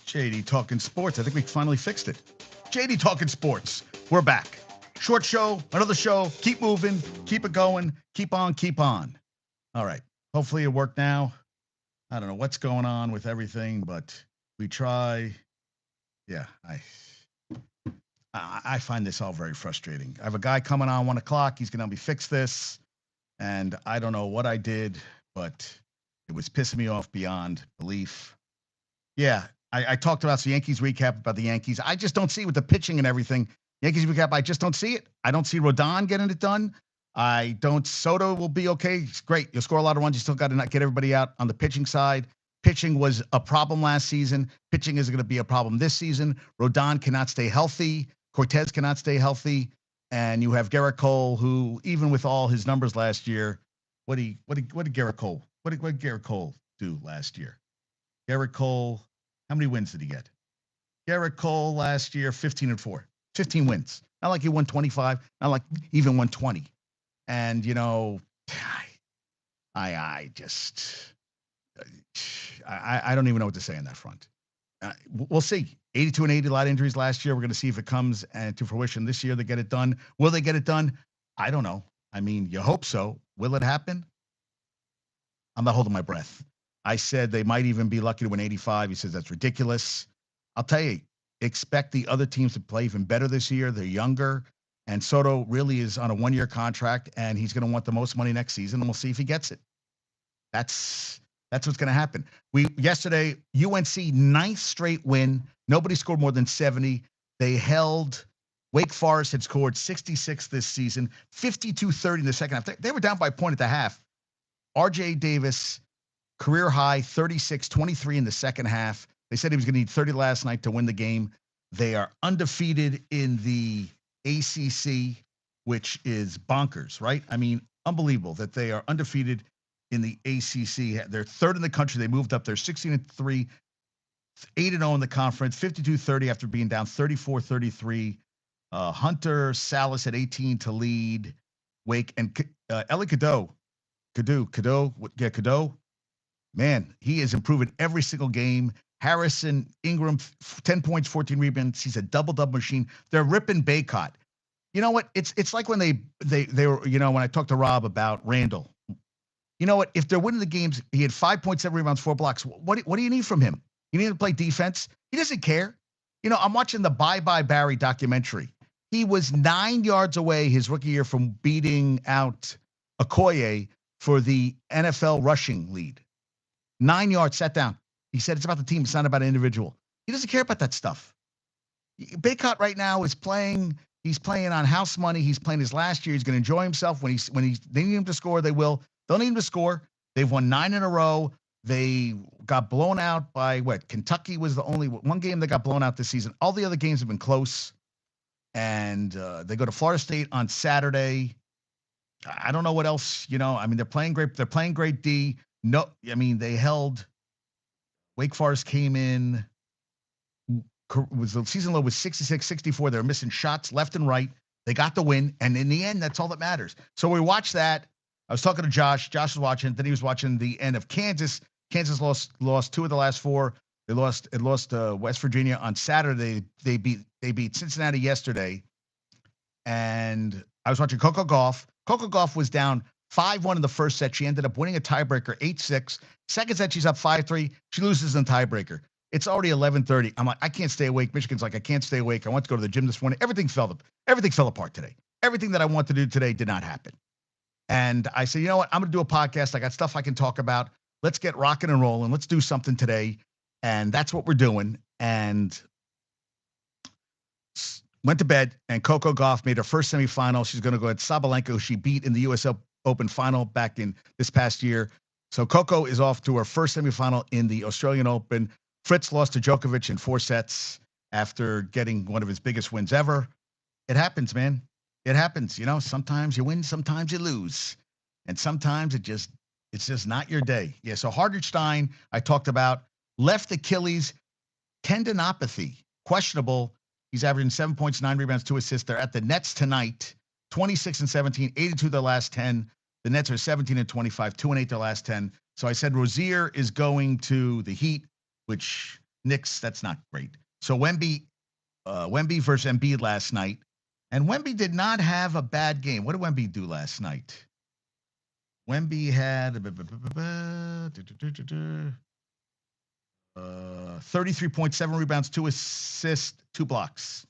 JD Talkin Sports. I think we finally fixed it. JD Talkin Sports. We're back. Short show, another show. Keep moving, keep it going, keep on, keep on. All right. Hopefully it worked now. I don't know what's going on with everything, but we try. Yeah, I find this all very frustrating. I have a guy coming on 1 o'clock. He's going to help me fix this. And I don't know what I did, but it was pissing me off beyond belief. Yeah, I talked about the Yankees recap about the Yankees. I just don't see with the pitching and everything. Yankees recap, I just don't see it. I don't see Rodon getting it done. Soto will be okay. It's great. You'll score a lot of runs. You still got to not get everybody out on the pitching side. Pitching was a problem last season. Pitching is going to be a problem this season. Rodon cannot stay healthy. Cortez cannot stay healthy. And you have Garrett Cole, who, even with all his numbers last year, what did Garrett Cole do last year? Garrett Cole, how many wins did he get? Garrett Cole last year, 15-4, 15 wins. Not like he won 25, not like even won 20. And, you know, I don't even know what to say on that front. We'll see. 82 and 80, a lot of injuries last year. We're going to see if it comes to fruition this year. They get it done. Will they get it done? I don't know. I mean, you hope so. Will it happen? I'm not holding my breath. I said they might even be lucky to win 85. He says that's ridiculous. I'll tell you, expect the other teams to play even better this year. They're younger. And Soto really is on a 1-year contract, and he's going to want the most money next season, and we'll see if he gets it. That's what's going to happen. Yesterday, UNC, 9th straight win. Nobody scored more than 70. They held. Wake Forest had scored 66 this season, 52-30 in the second half. They were down by a point at the half. R.J. Davis, career high, 36-23 in the second half. They said he was going to need 30 last night to win the game. They are undefeated in the ACC, which is bonkers, right? I mean, unbelievable that they are undefeated in the ACC. They're third in the country. They moved up. They're 16-3, 8-0 in the conference, 52-30 after being down 34-33. Hunter Salas at 18 to lead Wake, and Eli Cadeau. Man, he is improving every single game. Harrison Ingram, 10 points, 14 rebounds. He's a double-double machine. They're ripping Baycott. You know what? It's like when they were, you know, when I talked to Rob about Randall. You know what? If they're winning the games, he had 5.7 rebounds, 4 blocks. What do you need from him? You need to play defense. He doesn't care. You know, I'm watching the Bye Bye Barry documentary. He was 9 yards away his rookie year from beating out Okoye for the NFL rushing lead. 9 yards, sat down. He said it's about the team. It's not about an individual. He doesn't care about that stuff. Baycott right now is playing. He's playing on house money. He's playing his last year. He's going to enjoy himself. They need him to score, they will. They'll need him to score. They've won 9 in a row. They got blown out by Kentucky was the only one game that got blown out this season. All the other games have been close. And they go to Florida State on Saturday. I don't know what else, you know. I mean, they're playing great. They're playing great D. No, I mean, they held. Wake Forest came in. The season low was 66-64. They were missing shots left and right. They got the win, and in the end, that's all that matters. So we watched that. I was talking to Josh. Josh was watching. Then he was watching the end of Kansas. Kansas lost 2 of the last 4. They lost West Virginia on Saturday. They beat Cincinnati yesterday. And I was watching Coco Gauff. Coco Gauff was down 5-1 in the first set. She ended up winning a tiebreaker 8-6. Second set, she's up 5-3. She loses in tiebreaker. It's already 11:30. I'm like, I can't stay awake. Michigan's like, I can't stay awake. I want to go to the gym this morning. Everything fell apart today. Everything that I wanted to do today did not happen. And I said, you know what? I'm going to do a podcast. I got stuff I can talk about. Let's get rocking and rolling. Let's do something today. And that's what we're doing. And went to bed, and Coco Gauff made her first semifinal. She's going to go at Sabalenka, who she beat in the U.S. Open final back in this past year. So Coco is off to her first semifinal in the Australian Open. Fritz lost to Djokovic in 4 sets after getting one of his biggest wins ever. It happens, man. It happens. You know, sometimes you win, sometimes you lose. And sometimes it's just not your day. Yeah, so Hartenstein, I talked about, left Achilles, tendinopathy, questionable. He's averaging 7 points, 9 rebounds, 2 assists. They're at the Nets tonight, 26-17, 82 their last 10. The Nets are 17-25, 2-8 their last 10. So I said Rozier is going to the Heat, which Knicks, that's not great. So Wemby versus Embiid last night. And Wemby did not have a bad game. What did Wemby do last night? Wemby had 33.7 rebounds, 2 assists, 2 blocks.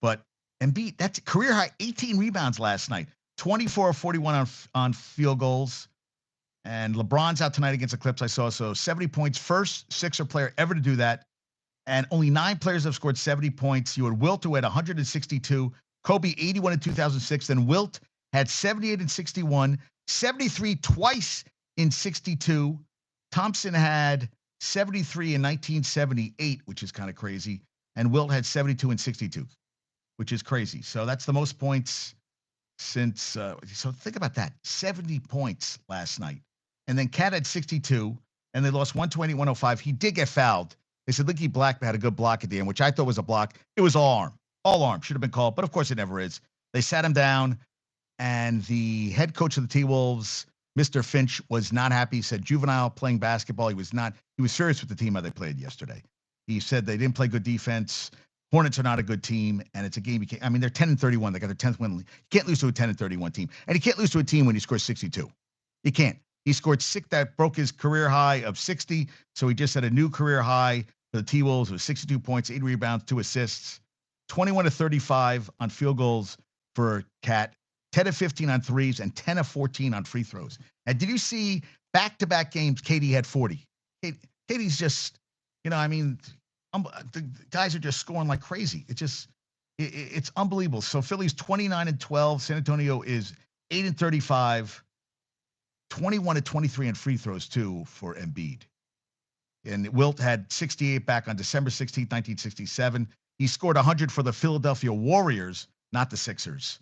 But Embiid, that's career high, 18 rebounds last night, 24 of 41 on field goals. And LeBron's out tonight against the Clips, I saw. So 70 points, first Sixer player ever to do that. And only 9 players have scored 70 points. You had Wilt, who had 162, Kobe 81 in 2006. Then Wilt had 78 in 61, 73 twice in 62. Thompson had 73 in 1978, which is kind of crazy. And Wilt had 72 in 62, which is crazy. So that's the most points since. So think about that, 70 points last night. And then Cat had 62, and they lost 120-105. He did get fouled. They said Leaky Black had a good block at the end, which I thought was a block. It was all arm. Should have been called, but of course it never is. They sat him down, and the head coach of the T-Wolves, Mr. Finch, was not happy. He said juvenile playing basketball. He was furious with the team how they played yesterday. He said they didn't play good defense. Hornets are not a good team, and it's a game. They're 10-31. They got their 10th win. You can't lose to a 10-31 team, and you can't lose to a team when you score 62. You can't. He scored 6. That broke his career high of 60. So he just had a new career high for the T-Wolves with 62 points, 8 rebounds, 2 assists, 21 of 35 on field goals for Cat, 10 of 15 on threes, and 10 of 14 on free throws. And did you see back-to-back games? Katie had 40. Katie's just, the guys are just scoring like crazy. It's unbelievable. So Philly's 29-12. San Antonio is 8-35. 21-23 in free throws too for Embiid. And Wilt had 68 back on December 16th, 1967. He scored 100 for the Philadelphia Warriors, not the Sixers.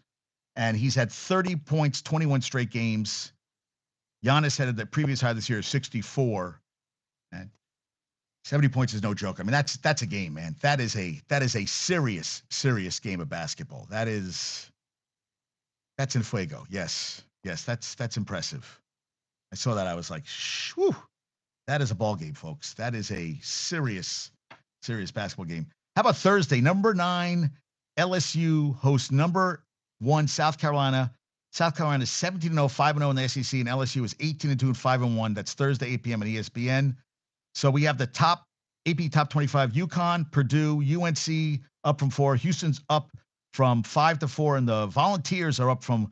And he's had 30 points, 21 straight games. Giannis had the previous high this year of 64. And 70 points is no joke. I mean, that's a game, man. That is a serious game of basketball. That's in fuego. Yes, that's impressive. I saw that. I was like, whew, that is a ball game, folks. That is a serious basketball game. How about Thursday? Number 9, LSU hosts number 1, South Carolina. South Carolina is 17-0, 5-0 in the SEC, and LSU is 18-2 and 5-1. That's Thursday, 8 p.m. on ESPN. So we have the AP top 25, UConn, Purdue, UNC up from 4. Houston's up from 5-4, and the Volunteers are up from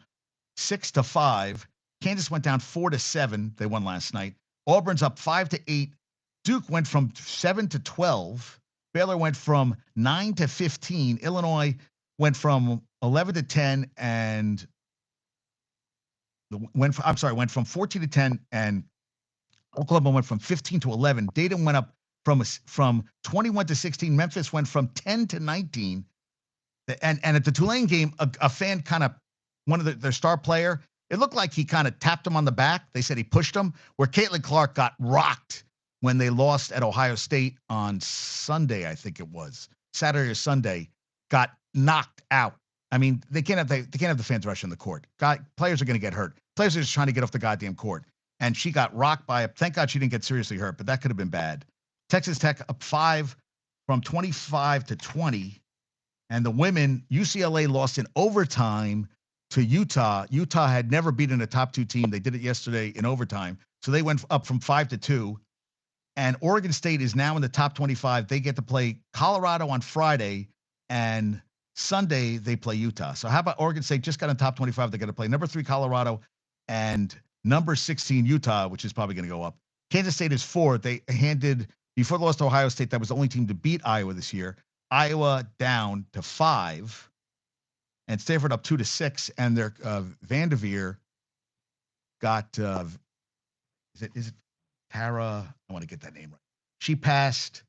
6-5. Kansas went down 4-7. They won last night. Auburn's up 5-8. Duke went from 7-12. Baylor went from 9-15. Illinois went from 11-10 and went from 14-10, and Oklahoma went from 15-11. Dayton went up from 21-16. Memphis went from 10-19. And at the Tulane game, a fan kind of, one of their star player, it looked like he kind of tapped him on the back. They said he pushed him, where Caitlin Clark got rocked when they lost at Ohio State on Sunday, I think it was. Saturday or Sunday, got knocked out. I mean, they can't have the fans rushing the court. Players are going to get hurt. Players are just trying to get off the goddamn court. And she got rocked by it. Thank God she didn't get seriously hurt, but that could have been bad. Texas Tech up 5 from 25-20. And the women, UCLA lost in overtime to Utah. Utah had never beaten a top 2 team. They did it yesterday in overtime. So they went up from 5-2. And Oregon State is now in the top 25. They get to play Colorado on Friday, and Sunday they play Utah. So how about Oregon State just got in top 25? They're going to play number 3 Colorado and number 16 Utah, which is probably going to go up. Kansas State is 4. They handed, before they lost to Ohio State, that was the only team to beat Iowa this year. Iowa down to 5. And Stanford up 2-6, and their Vanderveer got is it Tara? I want to get that name right. She passed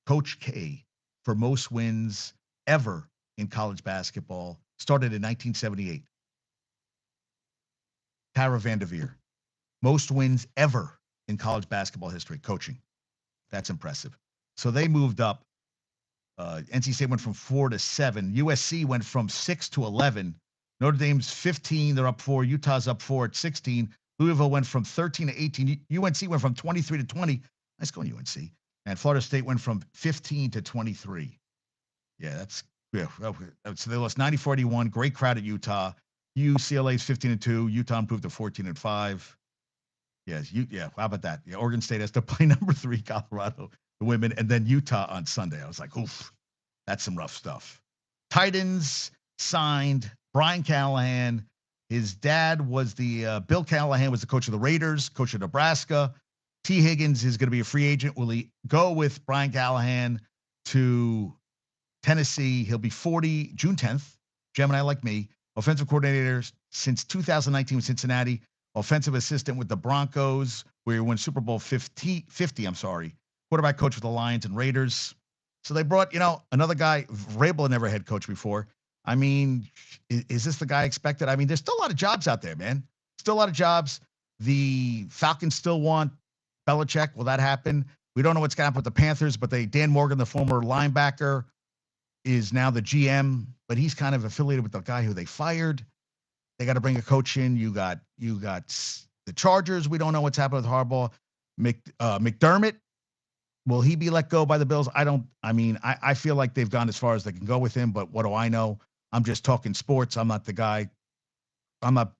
Coach K for most wins ever in college basketball. Started in 1978. Tara Vanderveer, most wins ever in college basketball history, coaching. That's impressive. So they moved up. NC State went from 4-7. USC went from 6-11. Notre Dame's 15. They're up 4. Utah's up 4 at 16. Louisville went from 13-18. UNC went from 23-20. Nice going, UNC. And Florida State went from 15 to 23. Yeah, that's yeah. So they lost 90-41. Great crowd at Utah. UCLA's 15-2. Utah improved to 14-5. Yes, yeah. How about that? Yeah, Oregon State has to play number 3 Colorado, the women, and then Utah on Sunday. I was like, oof, that's some rough stuff. Titans signed Brian Callahan. His dad was Bill Callahan was the coach of the Raiders, coach of Nebraska. T. Higgins is going to be a free agent. Will he go with Brian Callahan to Tennessee? He'll be 40 June 10th. Gemini like me. Offensive coordinator since 2019 with Cincinnati. Offensive assistant with the Broncos, where he won Super Bowl 50. Quarterback coach with the Lions and Raiders. So they brought, another guy. Vrabel had never head coach before. I mean, is this the guy expected? I mean, there's still a lot of jobs out there, man. Still a lot of jobs. The Falcons still want Belichick. Will that happen? We don't know what's going to happen with the Panthers, but Dan Morgan, the former linebacker, is now the GM, but he's kind of affiliated with the guy who they fired. They got to bring a coach in. You got the Chargers. We don't know what's happening with Harbaugh. McDermott, will he be let go by the Bills? I feel like they've gone as far as they can go with him, but what do I know? I'm just talking sports. I'm not the guy. I'm not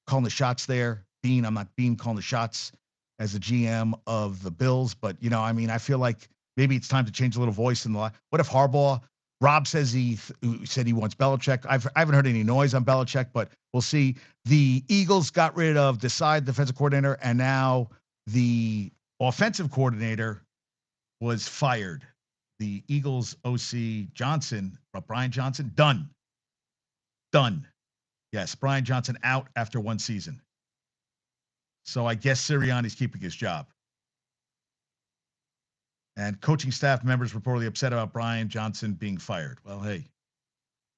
calling the shots there. I'm not calling the shots as the GM of the Bills, but I feel like maybe it's time to change a little voice in the line. What if Harbaugh? Rob says he said he wants Belichick. I haven't heard any noise on Belichick, but we'll see. The Eagles got rid of defensive coordinator, and now the offensive coordinator was fired. The Eagles OC Brian Johnson, done. Yes, Brian Johnson out after one season. So I guess Sirianni's keeping his job. And coaching staff members reportedly upset about Brian Johnson being fired. Well, hey,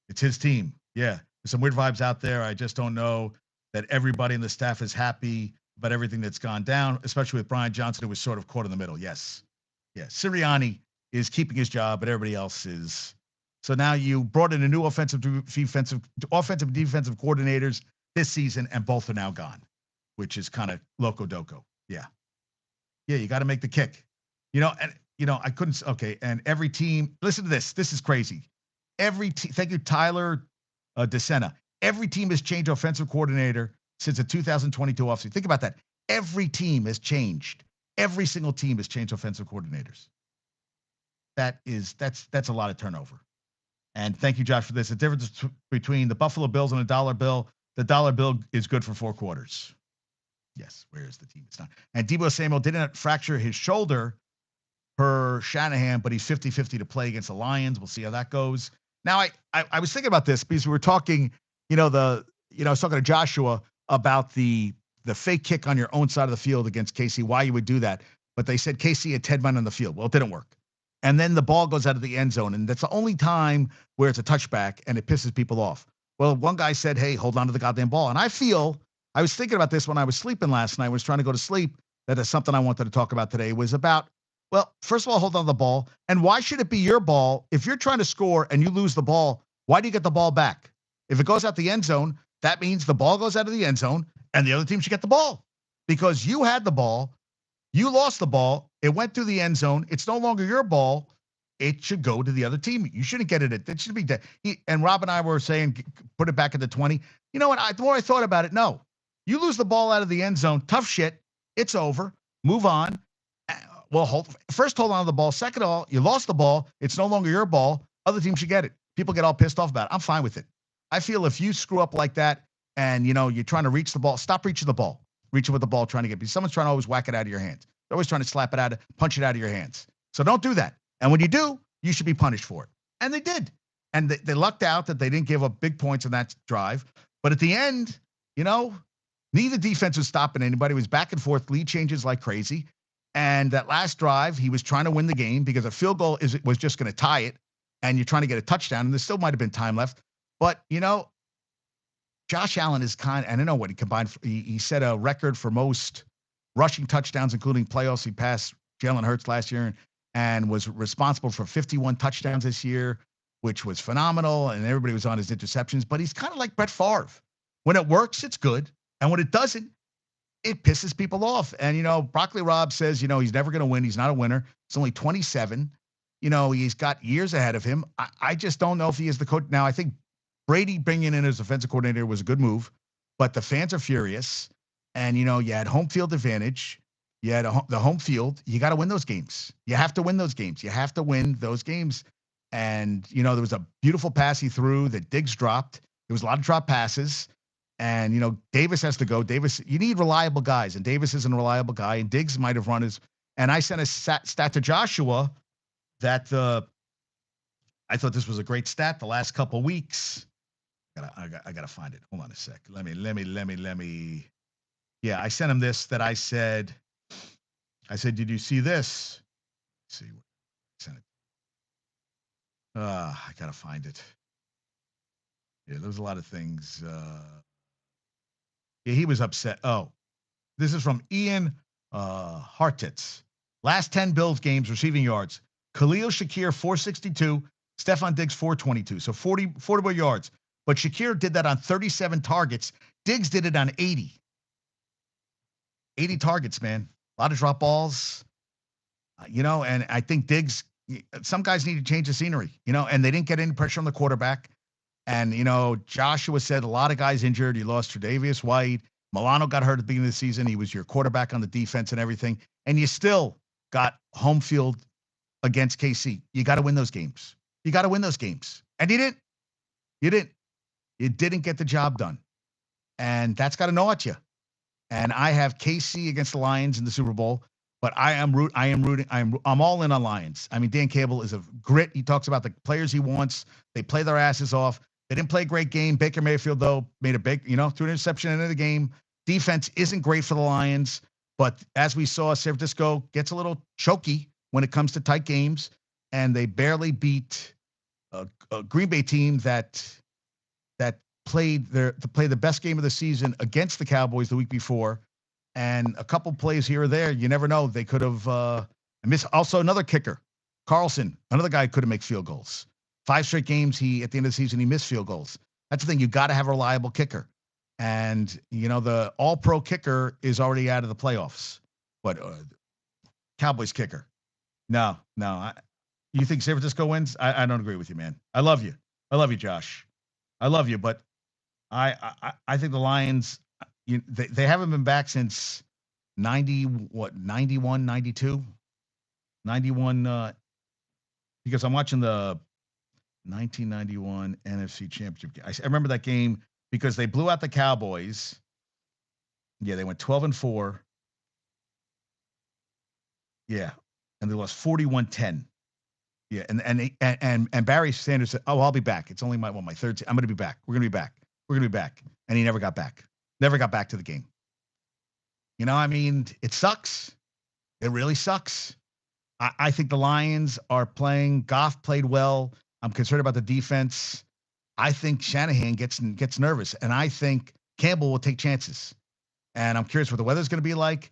it's his team. Yeah, there's some weird vibes out there. I just don't know that everybody in the staff is happy about everything that's gone down, especially with Brian Johnson, who was sort of caught in the middle. Yes. Sirianni is keeping his job, but everybody else is. So now you brought in a new offensive and defensive coordinators this season, and both are now gone, which is kind of loco doco. Yeah, you got to make the kick. I couldn't. Okay, and every team. Listen to this. This is crazy. Thank you, Tyler DeSena. Every team has changed offensive coordinator since the 2022 offseason. Think about that. Every team has changed. Every single team has changed offensive coordinators. That's a lot of turnover. And thank you, Josh, for this. The difference between the Buffalo Bills and a dollar bill. The dollar bill is good for 4 quarters. Yes, where is the team? It's not. And Deebo Samuel didn't fracture his shoulder per Shanahan, but he's 50-50 to play against the Lions. We'll see how that goes. Now, I was thinking about this because we were talking, I was talking to Joshua about the fake kick on your own side of the field against KC, why you would do that. But they said KC had 10 men on the field. Well, it didn't work. And then the ball goes out of the end zone, and that's the only time where it's a touchback, and it pisses people off. Well, one guy said, hey, hold on to the goddamn ball. And I was thinking about this when I was sleeping last night. I was trying to go to sleep. That is something I wanted to talk about today was about, well, first of all, hold on to the ball. And why should it be your ball? If you're trying to score and you lose the ball, why do you get the ball back? If it goes out the end zone, that means the ball goes out of the end zone and the other team should get the ball because you had the ball. You lost the ball. It went through the end zone. It's no longer your ball. It should go to the other team. You shouldn't get it. It should be dead. And Rob and I were saying, put it back at the 20. You know what? The more I thought about it, no. You lose the ball out of the end zone. Tough shit. It's over. Move on. Well, hold on to the ball. Second of all, you lost the ball. It's no longer your ball. Other teams should get it. People get all pissed off about it. I'm fine with it. I feel if you screw up like that and, you're trying to reach the ball, stop reaching the ball. Reaching with the ball, trying to get. Someone's trying to always whack it out of your hands. They're always trying to slap it out, punch it out of your hands. So don't do that. And when you do, you should be punished for it. And they did. And they lucked out that they didn't give up big points in that drive. But at the end, neither defense was stopping anybody. It was back and forth, lead changes like crazy. And that last drive, he was trying to win the game because a field goal was just going to tie it. And you're trying to get a touchdown. And there still might have been time left. But, Josh Allen is I don't know what he combined. He set a record for most rushing touchdowns, including playoffs. He passed Jalen Hurts last year and was responsible for 51 touchdowns this year, which was phenomenal. And everybody was on his interceptions. But he's kind of like Brett Favre. When it works, it's good. And when it doesn't, it pisses people off. And, Broccoli Rob says, he's never going to win. He's not a winner. He's only 27. You know, he's got years ahead of him. I just don't know if he is the coach. Now, I think Brady bringing in as offensive coordinator was a good move, but the fans are furious. And, you know, you had home field advantage. You had the home field. You got to win those games. You have to win those games. You have to win those games. And, you know, there was a beautiful pass he threw that Diggs dropped. There was a lot of drop passes. And, you know, Davis has to go. Davis, you need reliable guys. And Davis isn't a reliable guy. And Diggs might have run his. And I sent a stat to Joshua that I thought this was a great stat the last couple weeks. I gotta find it. Hold on a sec. Let me. Yeah, I sent him this that I said, did you see this? Let's see. Sent it. I gotta find it. Yeah, there's a lot of things. Yeah, he was upset. Oh, this is from Ian Hartitz. Last 10 Bills games receiving yards. Khalil Shakir 462, Stephon Diggs 422. So 40 more yards. But Shakir did that on 37 targets. Diggs did it on 80. 80 targets, man. A lot of drop balls. You know, and I think Diggs, some guys need to change the scenery, you know, and they didn't get any pressure on the quarterback. And, you know, Joshua said a lot of guys injured. You lost Tre'Davious White. Milano got hurt at the beginning of the season. He was your quarterback on the defense and everything. And you still got home field against KC. You got to win those games. You got to win those games. And you didn't. You didn't. You didn't get the job done. And that's got to gnaw at you. And I have KC against the Lions in the Super Bowl, but I'm all in on Lions. I mean, Dan Campbell is a grit. He talks about the players he wants. They play their asses off. They didn't play a great game. Baker Mayfield, though, made a big, threw an interception into the game. Defense isn't great for the Lions, but as we saw, San Francisco gets a little choky when it comes to tight games, and they barely beat a Green Bay team that played the best game of the season against the Cowboys the week before, and a couple plays here or there, you never know. They could have missed. Also, another kicker, Carlson, another guy couldn't make field goals. 5 straight games, at the end of the season, he missed field goals. That's the thing. You got to have a reliable kicker. And, the all-pro kicker is already out of the playoffs. But Cowboys kicker. No. You think San Francisco wins? I don't agree with you, man. I love you. Josh. I love you, but I think the Lions, they haven't been back since 91, 92? 91, because I'm watching the 1991 NFC Championship game. I remember that game because they blew out the Cowboys. Yeah, they went 12-4. Yeah, and they lost 41-10. Yeah, and Barry Sanders said, "Oh, I'll be back. It's only my third. I'm going to be back. We're going to be back. We're going to be back." And he never got back. Never got back to the game. I mean, it sucks. It really sucks. I think the Lions are playing. Goff played well. I'm concerned about the defense. I think Shanahan gets nervous, and I think Campbell will take chances. And I'm curious what the weather's going to be like.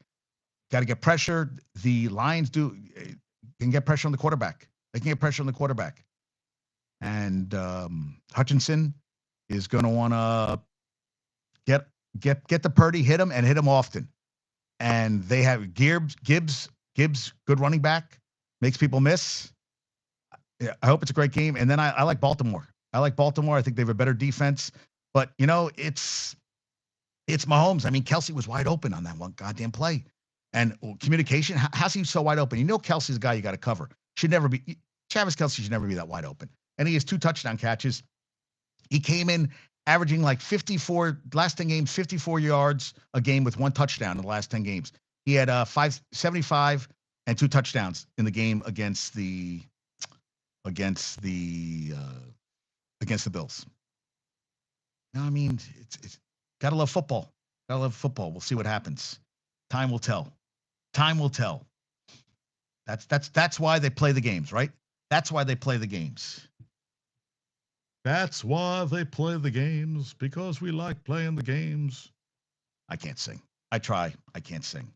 Got to get pressure. The Lions can get pressure on the quarterback. They can get pressure on the quarterback. And Hutchinson is going to want to get the Purdy, hit him, and hit him often. And they have Gibbs, good running back, makes people miss. I hope it's a great game. And then I like Baltimore. I think they have a better defense. But, it's Mahomes. I mean, Kelsey was wide open on that one goddamn play. And communication, how's he so wide open? Kelsey's a guy you got to cover. Travis Kelce should never be that wide open. And he has 2 touchdown catches. He came in averaging like last 10 games, 54 yards a game with 1 touchdown in the last 10 games. He had 575 and 2 touchdowns in the game against the Bills. I mean, it's gotta love football. We'll see what happens. Time will tell. That's why they play the games, right? That's why they play the games. That's why they play the games, because we like playing the games. I can't sing. I try. I can't sing.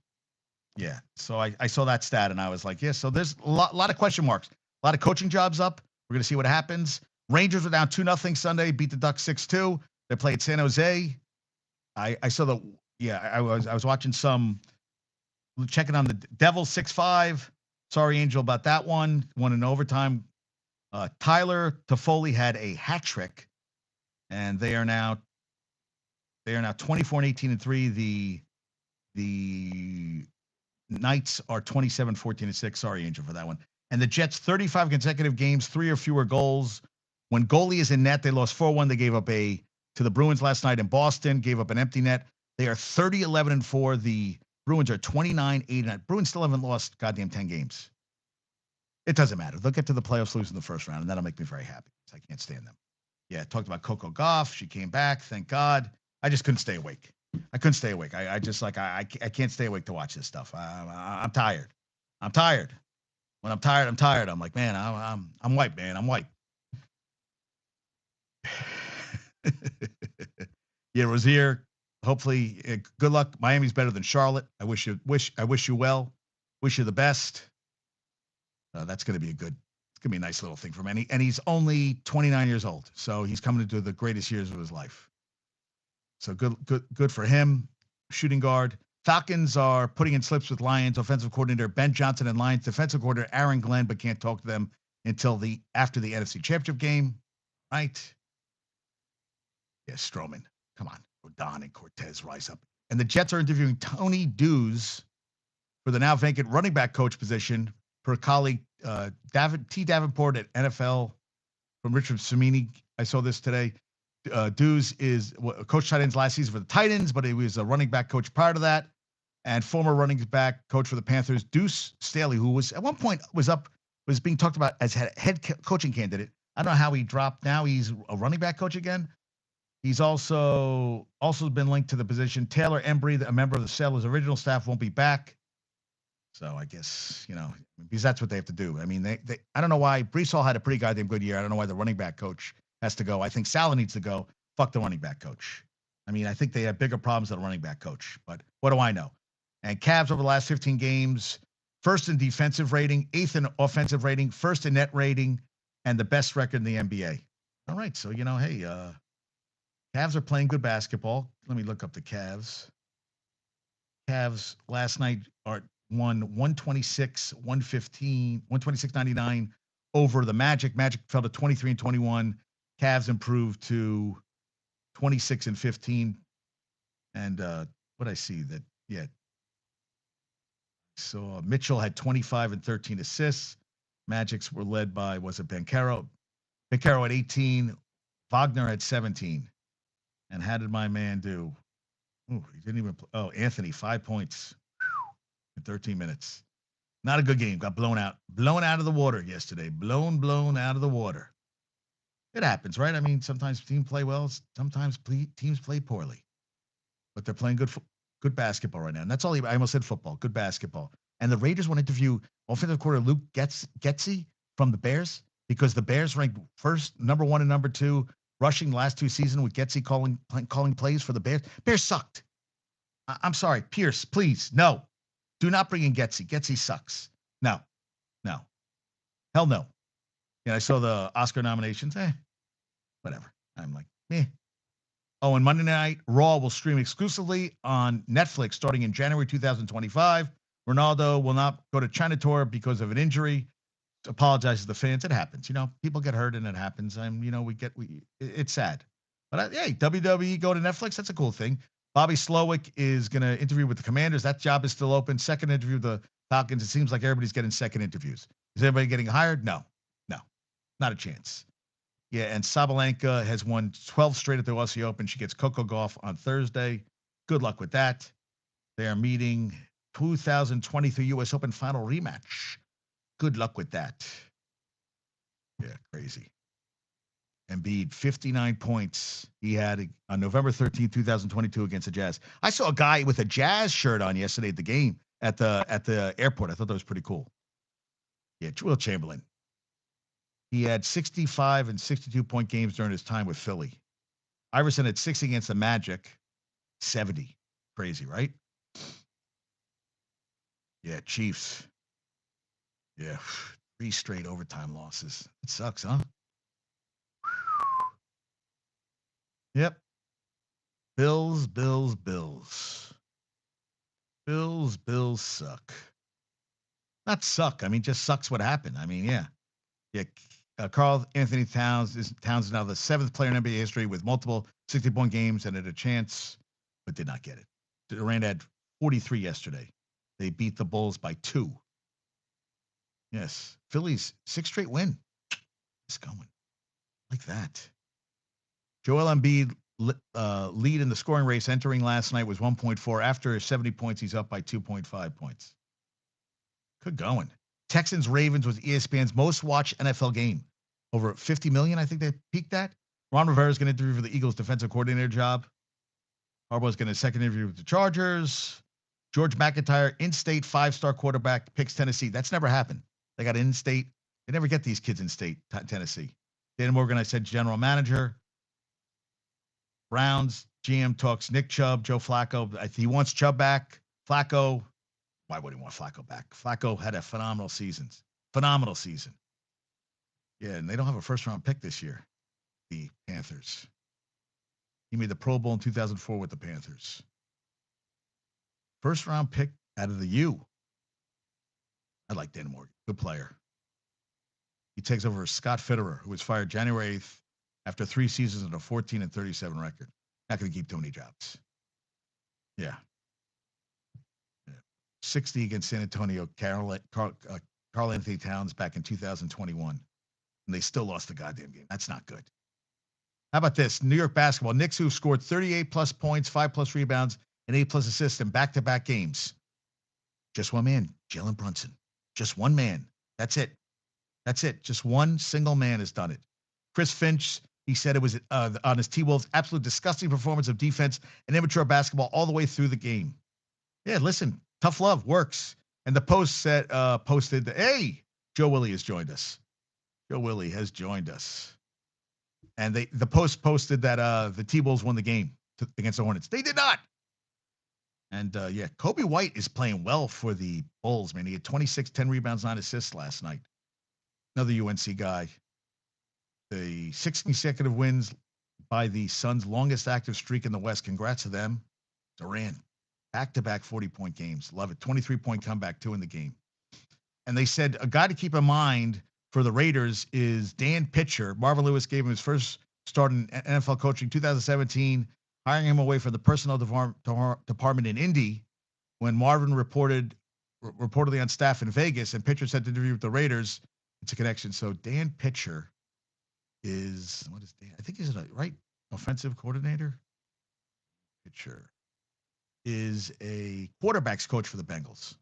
Yeah. So I saw that stat and I was like, yeah, so there's a lot of question marks. A lot of coaching jobs up. We're going to see what happens. Rangers were down 2-0 Sunday, beat the Ducks 6-2. They played San Jose. I saw I was watching checking on the Devils 6-5. Sorry, Angel, about that one. Won in overtime. Tyler Toffoli had a hat trick, and they are now 24 and 18 and 3. The Knights are 27, 14 and 6. Sorry, Angel, for that one. And the Jets 35 consecutive games, 3 or fewer goals. When goalie is in net, they lost 4-1. They gave up to the Bruins last night in Boston, gave up an empty net. They are 30, 11 and 4. The Bruins are 29, 8 and 9. Bruins still haven't lost goddamn 10 games. It doesn't matter. They'll get to the playoffs, lose in the first round, and that'll make me very happy because I can't stand them. Yeah, talked about Coco Gauff. She came back. Thank God. I just couldn't stay awake. I couldn't stay awake. I just like I can't stay awake to watch this stuff. I'm tired. I'm tired. When I'm tired, I'm tired. I'm like, man, I'm white, man. I'm white. Yeah, Rozier. Hopefully, good luck. Miami's better than Charlotte. I wish you well. Wish you the best. That's going to be it's going to be a nice little thing for him. And he's only 29 years old, so he's coming into the greatest years of his life. So good for him. Shooting guard. Falcons are putting in slips with Lions offensive coordinator Ben Johnson and Lions defensive coordinator Aaron Glenn, but can't talk to them until after the NFC Championship game. Right? Yeah, Stroman. Come on. Rodon and Cortez rise up. And the Jets are interviewing Tony Dews for the now vacant running back coach position per colleague T. Davenport at NFL from Richard Cimini. I saw this today. Dews is coach tight ends last season for the Titans, but he was a running back coach prior to that, and former running back coach for the Panthers. Deuce Staley, who was at one point was being talked about as head coaching candidate. I don't know how he dropped. Now he's a running back coach again. He's also been linked to the position. Taylor Embry, a member of the Sailors' original staff, won't be back. So I guess, because that's what they have to do. I mean, they I don't know why. Brees Hall had a pretty goddamn good year. I don't know why the running back coach has to go. I think Salah needs to go. Fuck the running back coach. I mean, I think they have bigger problems than a running back coach. But what do I know? And Cavs over the last 15 games, first in defensive rating, 8th in offensive rating, first in net rating, and the best record in the NBA. All right. So, hey, Cavs are playing good basketball. Let me look up the Cavs. Cavs last night won 126, 115, 126.99 over the Magic. Magic fell to 23 and 21. Cavs improved to 26 and 15. And what I see that, yeah. So Mitchell had 25 and 13 assists. Magics were led by, was it Banchero? Banchero had 18. Wagner had 17. And how did my man do? Ooh, he didn't even play. Oh, Anthony, 5 points in 13 minutes. Not a good game. Got blown out. Blown out of the water yesterday. Blown out of the water. It happens, right? I mean, sometimes teams play well. Sometimes teams play poorly. But they're playing good basketball right now. And that's all I almost said football. Good basketball. And the Raiders want to interview offensive coordinator Luke Getsy from the Bears because the Bears ranked number 1 and number 2 rushing the last 2 seasons with Getsy calling plays for the Bears. Bears sucked. I'm sorry. Pierce, please. No. Do not bring in Getsy. Getsy sucks. No. Hell no. Yeah, I saw the Oscar nominations. Whatever. I'm like, meh. Oh, and Monday Night Raw will stream exclusively on Netflix starting in January 2025. Ronaldo will not go to China tour because of an injury. Apologizes to the fans. It happens. People get hurt and it happens. It's sad. But hey, WWE go to Netflix. That's a cool thing. Bobby Slowick is going to interview with the Commanders. That job is still open. Second interview with the Falcons. It seems like everybody's getting second interviews. Is everybody getting hired? No, not a chance. Yeah, and Sabalenka has won 12 straight at the Aussie Open. She gets Coco Gauff on Thursday. Good luck with that. They are meeting 2023 U.S. Open final rematch. Good luck with that. Yeah, crazy. Embiid, 59 points he had on November 13, 2022 against the Jazz. I saw a guy with a Jazz shirt on yesterday at the game at the airport. I thought that was pretty cool. Yeah, Will Chamberlain. He had 65 and 62-point games during his time with Philly. Iverson had 60 against the Magic, 70. Crazy, right? Yeah, Chiefs. Yeah, 3 straight overtime losses. It sucks, huh? Yep. Bills suck. Not suck. I mean, just sucks what happened. I mean, yeah. Yeah. Carl Anthony Towns is now the seventh player in NBA history with multiple 60-point games and had a chance, but did not get it. Durant had 43 yesterday. They beat the Bulls by 2. Yes. Phillies, 6th straight win. It's going like that. Joel Embiid lead in the scoring race entering last night was 1.4. After 70 points, he's up by 2.5 points. Good going. Texans Ravens was ESPN's most watched NFL game. Over 50 million, I think they peaked at. Ron Rivera is going to interview for the Eagles defensive coordinator job. Harbaugh's going to second interview with the Chargers. George McIntyre, in-state 5-star quarterback, picks Tennessee. That's never happened. They got in-state. They never get these kids in-state, Tennessee. Dan Morgan, I said, general manager. Browns, GM talks Nick Chubb, Joe Flacco. He wants Chubb back. Flacco, why would he want Flacco back? Flacco had a phenomenal season. Phenomenal season. Yeah, and they don't have a first-round pick this year, the Panthers. He made the Pro Bowl in 2004 with the Panthers. First-round pick out of the U. I like Dan Morgan. Good player. He takes over Scott Fitterer, who was fired January 8th after 3 seasons and a 14-37 record. Not going to keep too many jobs. Yeah. 60 against San Antonio, Carl Anthony Towns back in 2021. And they still lost the goddamn game. That's not good. How about this? New York basketball. Knicks, who scored 38-plus points, 5-plus rebounds, and 8-plus assists in back-to-back games. Just one man, Jalen Brunson. Just one man. That's it. That's it. Just one single man has done it. Chris Finch, he said it was on his T-Wolves, absolute disgusting performance of defense and immature basketball all the way through the game. Yeah, listen, tough love works. And the Post said, posted, hey, Joe Willie has joined us. Joe Willie has joined us. And the Post posted that the T-Wolves won the game against the Hornets. They did not. And, yeah, Kobe White is playing well for the Bulls, man. He had 26, 10 rebounds, 9 assists last night. Another UNC guy. The 6 consecutive wins by the Suns' longest active streak in the West. Congrats to them. Durant, back-to-back 40-point games. Love it. 23-point comeback, 2 in the game. And they said a guy to keep in mind for the Raiders is Dan Pitcher. Marvin Lewis gave him his first start in NFL coaching 2017, hiring him away from the personnel department in Indy when Marvin reportedly on staff in Vegas, and Pitcher said to interview with the Raiders. It's a connection. So Dan Pitcher is, what is Dan? I think he's a right offensive coordinator. Pitcher is a quarterbacks coach for the Bengals.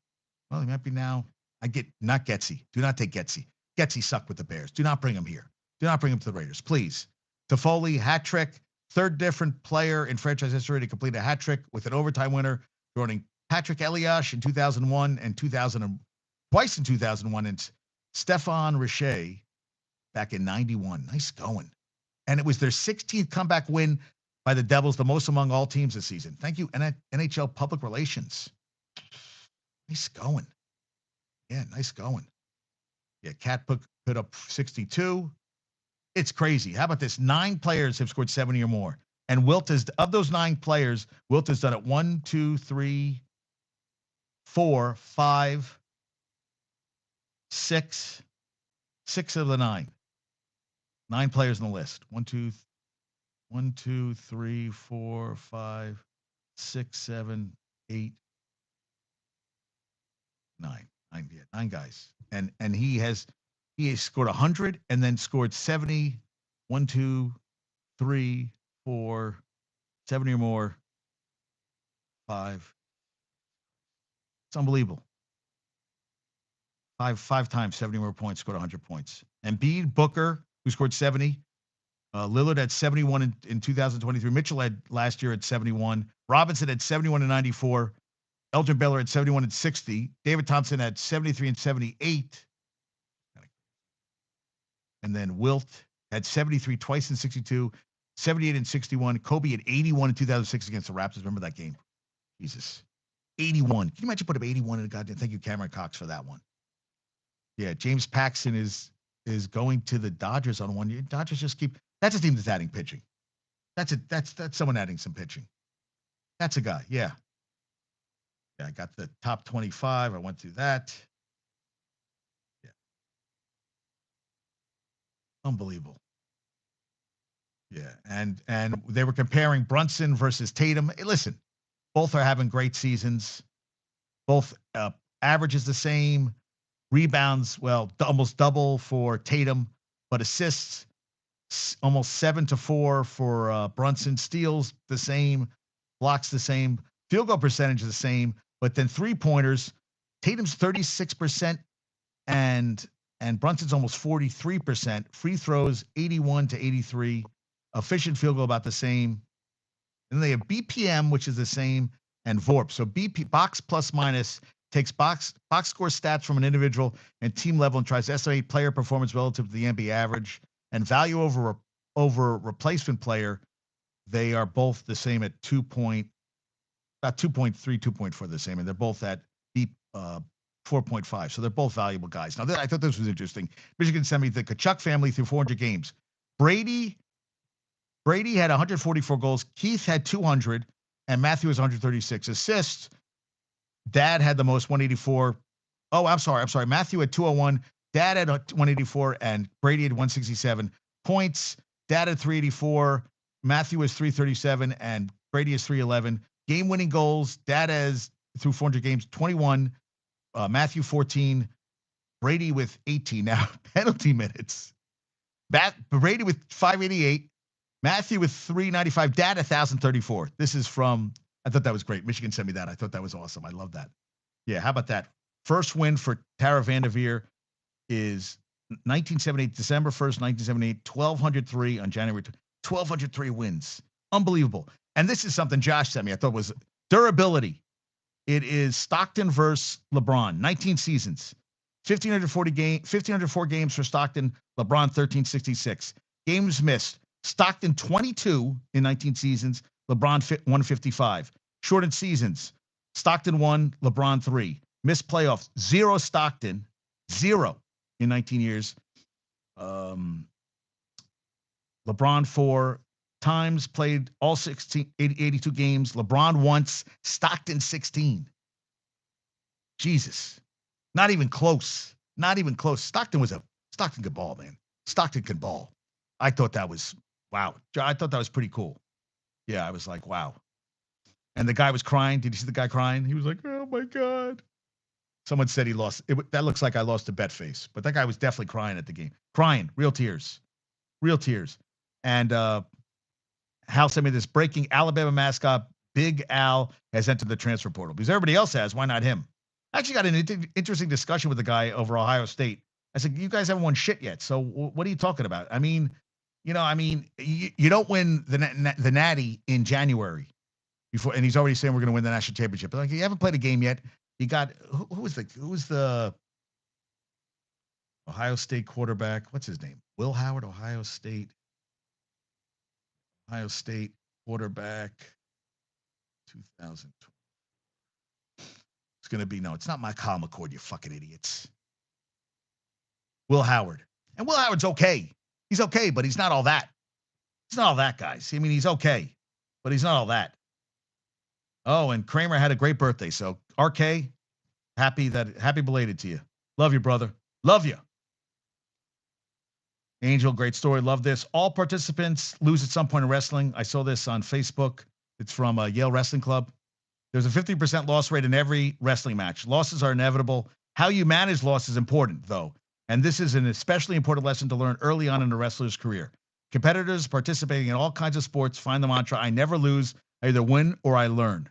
Well, he might be now. I get not Getsy. Do not take Getsy. Getsy sucked with the Bears. Do not bring him here. Do not bring him to the Raiders, please. Toffoli, hat trick. Third different player in franchise history to complete a hat trick with an overtime winner, joining Patrick Eliash in 2001 and twice in 2001, and Stephon Richer back in 91. Nice going. And it was their 16th comeback win by the Devils, the most among all teams this season. Thank you, NHL Public Relations. Nice going. Yeah, nice going. Yeah, Cat put up 62. It's crazy. How about this? 9 players have scored 70 or more. And Wilt is, of those 9 players, Wilt has done it 1, 2, 3, 4, 5, 6. 6 of the 9. 9 players on the list. 1, 2, 3, 4, 5, 6, 7, 8, 9. 9 guys. And he has scored 100 and then scored 70. 1, 2, 3, 4, 70 or more. 5. It's unbelievable. Five times 70 more points, scored 100 points. Embiid, Booker, who scored 70. Lillard had 71 in 2023. Mitchell had last year at 71. Robinson had 71 and 94. Elgin Baylor had 71 and 60. David Thompson had 73 and 78. And then Wilt had 73 twice in 62, 78 and 61. Kobe had 81 in 2006 against the Raptors. Remember that game? Jesus. 81. Can you imagine put up 81 in a goddamn? Thank you, Cameron Cox, for that one. Yeah, James Paxton is going to the Dodgers on 1 year. Dodgers just keep. That's a team that's adding pitching. That's someone adding some pitching. That's a guy. Yeah. Yeah, I got the top 25. I went through that. Unbelievable. Yeah, and they were comparing Brunson versus Tatum. Hey, listen, both are having great seasons. Both averages the same. Rebounds, well, almost double for Tatum, but assists almost 7-4 for Brunson. Steals the same, blocks the same, field goal percentage is the same, but then 3-pointers, Tatum's 36% and Brunson's almost 43%. Free throws 81 to 83. Efficient field goal about the same. And then they have BPM, which is the same, and VORP. So BP box plus minus takes box score stats from an individual and team level and tries to estimate player performance relative to the NBA average and value over replacement player. They are both the same at about 2.3, 2.4 the same, and they're both at B 4.5. So they're both valuable guys. Now, I thought this was interesting. Michigan sent me the Kachuk family through 400 games. Brady had 144 goals. Keith had 200, and Matthew was 136 assists. Dad had the most, 184. Oh, I'm sorry. Matthew had 201. Dad had 184, and Brady had 167 points. Dad had 384. Matthew was 337, and Brady is 311. Game-winning goals. Dad has through 400 games 21. Matthew 14. Brady with 18. Now penalty minutes. Brady with 588. Matthew with 395. Dad 1,034. This is from. I thought that was great. Michigan sent me that. I thought that was awesome. I love that. Yeah, how about that? First win for Tara Vanderveer is 1978, December 1st, 1978, 1,203 on January 1,203 wins. Unbelievable. And this is something Josh sent me. I thought was durability. It is Stockton versus LeBron, 19 seasons. 1,504 games for Stockton, LeBron 1,366. Games missed. Stockton 22 in 19 seasons, LeBron 155. Shortened seasons. Stockton 1, LeBron 3. Missed playoffs. 0 Stockton. 0 in 19 years. LeBron 4 times played all 82 games. LeBron once. Stockton 16. Jesus. Not even close. Not even close. Stockton could ball, man. Stockton could ball. I thought that was, wow. I thought that was pretty cool. Yeah, I was like, wow. And the guy was crying. Did you see the guy crying? He was like, oh my God. Someone said he lost. That looks like I lost a bet face. But that guy was definitely crying at the game. Crying. Real tears. Real tears. And Hal sent me this breaking Alabama mascot, Big Al, has entered the transfer portal. Because everybody else has. Why not him? I actually got an interesting discussion with the guy over Ohio State. I said, you guys haven't won shit yet. So what are you talking about? I mean, you don't win the Natty in January before, and he's already saying we're going to win the national championship. Like, you haven't played a game yet. You got who was the Ohio State quarterback? What's his name? Will Howard, Ohio State quarterback, 2012. It's going to be it's not my Kyle McCord, you fucking idiots. Will Howard, and Will Howard's okay. He's okay, but he's not all that. He's not all that, guys. I mean, he's okay, but he's not all that. Oh, and Kramer had a great birthday. So RK, happy belated to you. Love you, brother. Love you. Angel, great story. Love this. All participants lose at some point in wrestling. I saw this on Facebook. It's from Yale Wrestling Club. There's a 50% loss rate in every wrestling match. Losses are inevitable. How you manage loss is important, though. And this is an especially important lesson to learn early on in a wrestler's career. Competitors participating in all kinds of sports find the mantra, I never lose, I either win or I learn.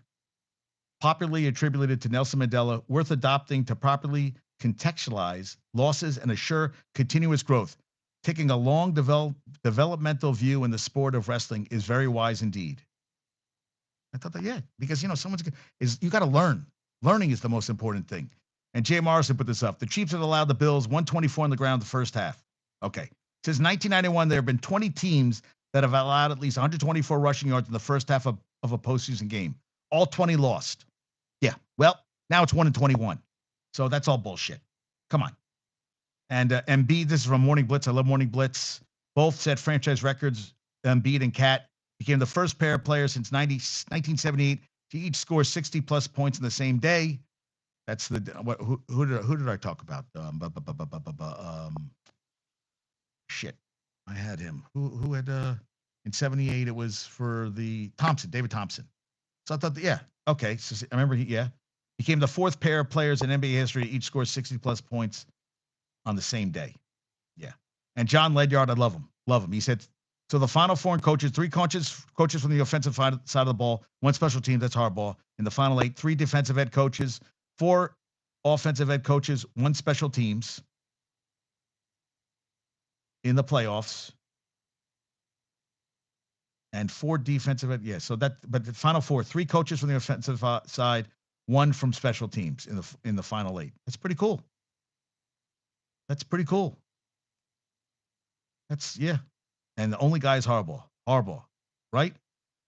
Popularly attributed to Nelson Mandela, worth adopting to properly contextualize losses and assure continuous growth. Taking a long developmental view in the sport of wrestling is very wise indeed. I thought that, yeah, because, you got to learn. Learning is the most important thing. And Jay Morrison put this up. The Chiefs have allowed the Bills 124 on the ground the first half. Okay. Since 1991, there have been 20 teams that have allowed at least 124 rushing yards in the first half of a postseason game. All 20 lost. Yeah. Well, now it's 1-21. So that's all bullshit. Come on. And Embiid, this is from Morning Blitz. I love Morning Blitz. Both set franchise records. Embiid and Cat became the first pair of players since 1978 to each score 60-plus points in the same day. That's who did I talk about? Shit. I had him. Who had in '78? It was for the David Thompson. So I thought, yeah, okay. So I remember he became the fourth pair of players in NBA history to each score 60 plus points on the same day. Yeah. And John Ledyard, I love him. Love him. He said, so the Final Four and coaches, three coaches from the offensive side of the ball, one special team, that's hardball. In the final eight, three defensive head coaches, four offensive head coaches, one special teams in the playoffs, and four defensive head. Yeah, so but the Final Four, three coaches from the offensive side, one from special teams in the final eight. That's pretty cool. That's pretty cool. That's, yeah. And the only guy is Harbaugh, right?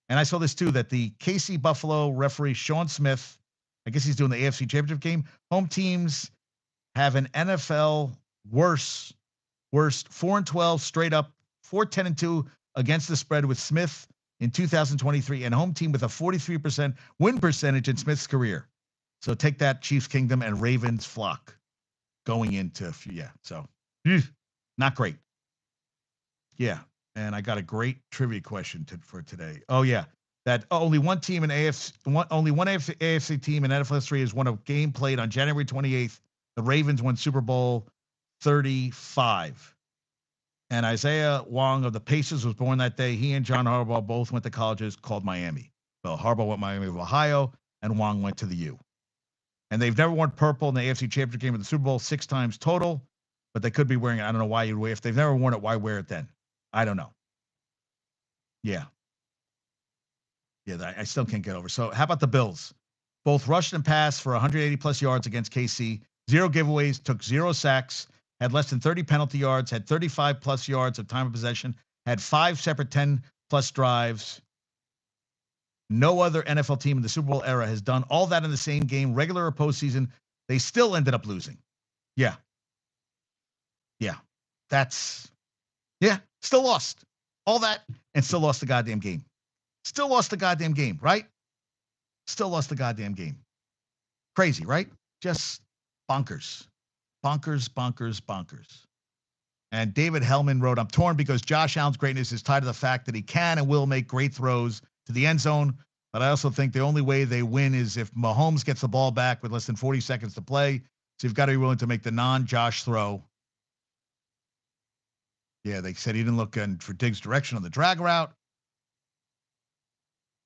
And I saw this too, that the KC Buffalo referee Sean Smith, I guess he's doing the AFC Championship game. Home teams have an NFL worst 4-12 straight up, 4-10-2 against the spread with Smith in 2023, and home team with a 43% win percentage in Smith's career. So take that, Chiefs Kingdom and Ravens flock going into, yeah. So not great. Yeah. And I got a great trivia question for today. Oh yeah, that only one team in only one AFC team in NFL history has won a game played on January 28th. The Ravens won Super Bowl 35. And Isaiah Wong of the Pacers was born that day. He and John Harbaugh both went to colleges called Miami. Well, Harbaugh went to Miami of Ohio, and Wong went to the U. And they've never worn purple in the AFC Championship game of the Super Bowl 6 times total, but they could be wearing it. I don't know why you'd wear it. If they've never worn it, why wear it then? I don't know. Yeah. Yeah, I still can't get over. So how about the Bills? Both rushed and passed for 180 plus yards against KC. 0 giveaways, took 0 sacks, had less than 30 penalty yards, had 35 plus yards of time of possession, had 5 separate 10 plus drives. No other NFL team in the Super Bowl era has done all that in the same game, regular or postseason. They still ended up losing. Yeah. Yeah. Still lost. All that and still lost the goddamn game. Still lost the goddamn game, right? Still lost the goddamn game. Crazy, right? Just bonkers. Bonkers, bonkers, bonkers. And David Hellman wrote, I'm torn because Josh Allen's greatness is tied to the fact that he can and will make great throws to the end zone. But I also think the only way they win is if Mahomes gets the ball back with less than 40 seconds to play. So you've got to be willing to make the non-Josh throw. Yeah, they said he didn't look for Diggs' direction on the drag route.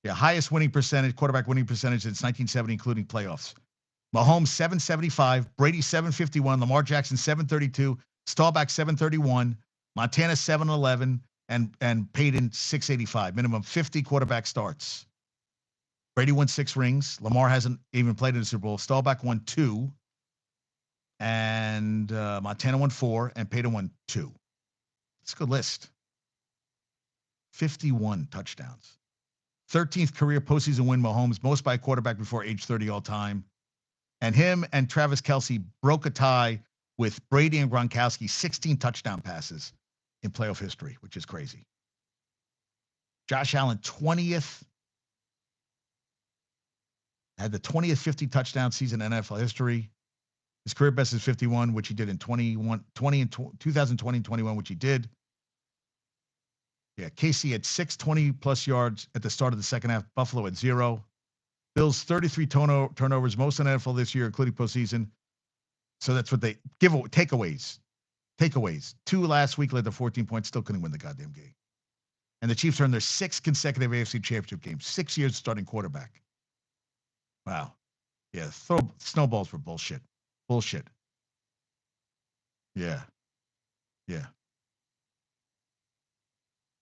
Yeah, highest winning percentage, quarterback winning percentage since 1970, including playoffs. Mahomes 775, Brady 751, Lamar Jackson 732, Staubach 731, Montana 711, and Peyton 685. Minimum 50 quarterback starts. Brady won 6 rings. Lamar hasn't even played in the Super Bowl. Staubach won 2, and Montana won 4, and Peyton won 2. It's a good list. 51 touchdowns. 13th career postseason win, Mahomes, most by a quarterback before age 30 all time. And him and Travis Kelce broke a tie with Brady and Gronkowski, 16 touchdown passes in playoff history, which is crazy. Josh Allen, 20th, had the 20th 50 touchdown season in NFL history. His career best is 51, which he did in 2020 and 2020 and 21, which he did. Yeah, KC had 620 plus yards at the start of the second half. Buffalo had 0. Bills 33 turnovers, most in NFL this year, including postseason. So that's what they give away. Takeaways. 2 last week led to 14 points, still couldn't win the goddamn game. And the Chiefs are in their 6th consecutive AFC Championship game, 6 years starting quarterback. Wow. Yeah, snowballs for bullshit. Bullshit. Yeah. Yeah.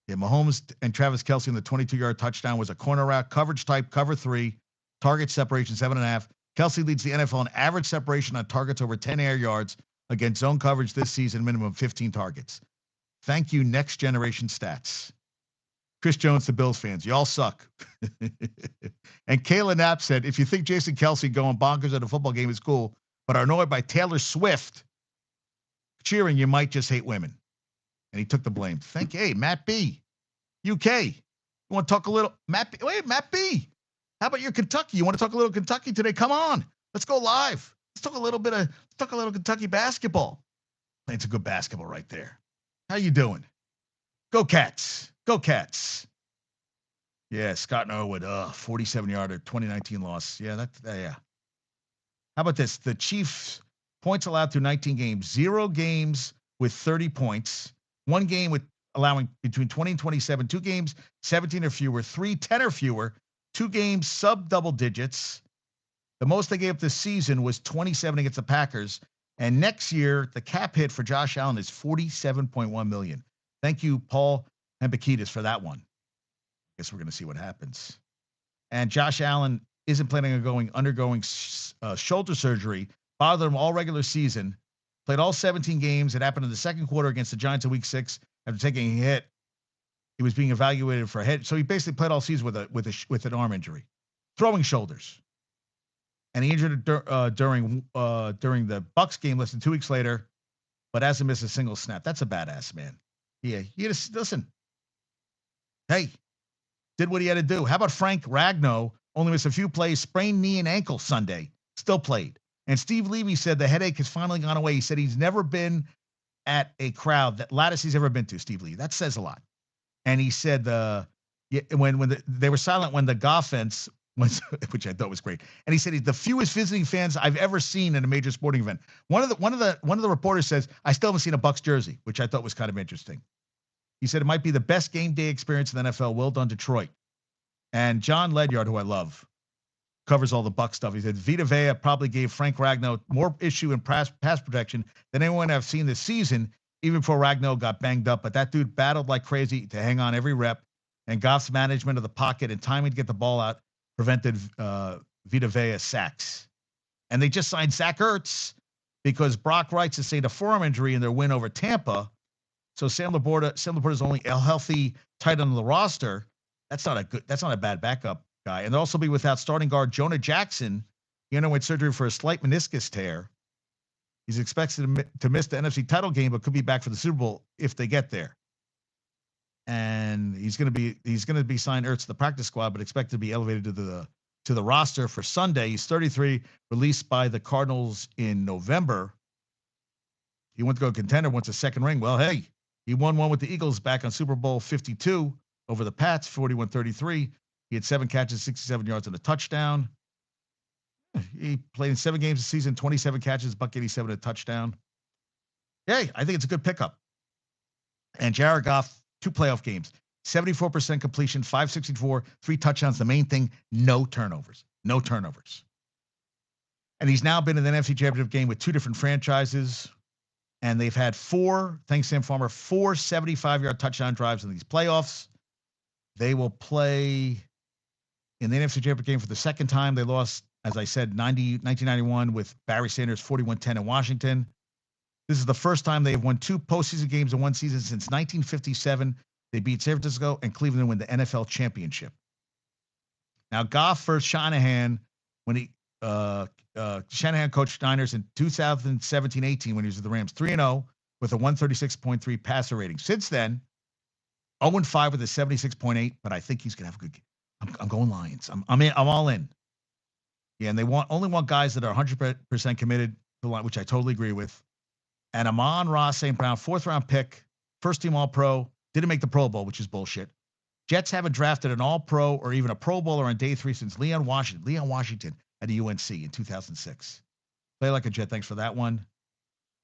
Yeah, Mahomes and Travis Kelce in the 22-yard touchdown was a corner route, coverage type, cover 3, target separation 7.5. Kelce leads the NFL in average separation on targets over 10 air yards against zone coverage this season, minimum 15 targets. Thank you, Next Generation Stats. Chris Jones to Bills fans, y'all suck. And Kayla Knapp said, if you think Jason Kelce going bonkers at a football game is cool, but are annoyed by Taylor Swift cheering, you might just hate women. And he took the blame. Hey, Matt B, UK. You want to talk a little? Matt B. How about your Kentucky? You want to talk a little Kentucky today? Come on. Let's go live. Let's talk a little Kentucky basketball. Playing some good basketball right there. How you doing? Go Cats. Go Cats. Yeah, Scott Norwood, 47-yarder, 2019 loss. Yeah, yeah. How about this? The Chiefs points allowed through 19 games, 0 games with 30 points, 1 game with allowing between 20 and 27, 2 games 17 or fewer, 3 10 or fewer, 2 games sub double digits. The most they gave up this season was 27 against the Packers. And next year, the cap hit for Josh Allen is $47.1 million. Thank you, Paul Hembekides, for that one. Guess we're going to see what happens. And Josh Allen isn't planning on undergoing shoulder surgery. Bothered him all regular season. Played all 17 games. It happened in the second quarter against the Giants in Week 6. After taking a hit, he was being evaluated for a head. So he basically played all season with an arm injury, throwing shoulders. And he injured it during the Bucs game less than 2 weeks later, but hasn't missed a single snap. That's a badass, man. Yeah, he just listen. Hey, did what he had to do. How about Frank Ragnow? Only missed a few plays, sprained knee and ankle Sunday. Still played. And Steve Levy said the headache has finally gone away. He said he's never been at a crowd that loudest he's ever been to, Steve Levy. That says a lot. And he said when they were silent when the offense was, which I thought was great. And he said he's the fewest visiting fans I've ever seen in a major sporting event. One of the reporters says, I still haven't seen a Bucs jersey, which I thought was kind of interesting. He said it might be the best game day experience in the NFL. Well done, Detroit. And John Ledyard, who I love, covers all the Bucs stuff. He said Vita Vea probably gave Frank Ragnow more issue in pass protection than anyone I've seen this season, even before Ragnow got banged up. But that dude battled like crazy to hang on every rep, and Goff's management of the pocket and timing to get the ball out prevented Vita Vea sacks. And they just signed Zach Ertz because Brock Wright sustained a forearm injury in their win over Tampa. So Sam Laporta is only a healthy tight end on the roster. That's not a bad backup guy. And they'll also be without starting guard Jonah Jackson. He underwent surgery for a slight meniscus tear. He's expected to miss the NFC title game, but could be back for the Super Bowl if they get there. And he's going to be signed Ertz to the practice squad, but expected to be elevated to the roster for Sunday. He's 33, released by the Cardinals in November. He went to go contender, wants a second ring. Well, hey, he won one with the Eagles back on Super Bowl 52 over the Pats, 41-33. He had 7 catches, 67 yards, and a touchdown. He played in 7 games this season, 27 catches, $187, and a touchdown. Hey, I think it's a good pickup. And Jared Goff, 2 playoff games, 74% completion, 564, 3 touchdowns. The main thing, no turnovers. No turnovers. And he's now been in the NFC Championship game with 2 different franchises. And they've had 4, thanks Sam Farmer, 4 75-yard touchdown drives in these playoffs. They will play in the NFC Championship game for the second time. They lost, as I said, 1991 with Barry Sanders, 41-10 in Washington. This is the first time they have won 2 postseason games in one season since 1957. They beat San Francisco and Cleveland to win the NFL championship. Now, Goff first Shanahan when Shanahan coached Niners in 2017-18 when he was with the Rams, 3-0 with a 136.3 passer rating. Since then, 0-5 with a 76.8, but I think he's going to have a good game. I'm going Lions. I'm all in. Yeah, and they only want guys that are 100% committed to the line, which I totally agree with. And Amon-Ra St. Brown, 4th-round pick, first-team All-Pro, didn't make the Pro Bowl, which is bullshit. Jets haven't drafted an All-Pro or even a Pro Bowler on day 3 since Leon Washington at the UNC in 2006. Play like a Jet. Thanks for that one.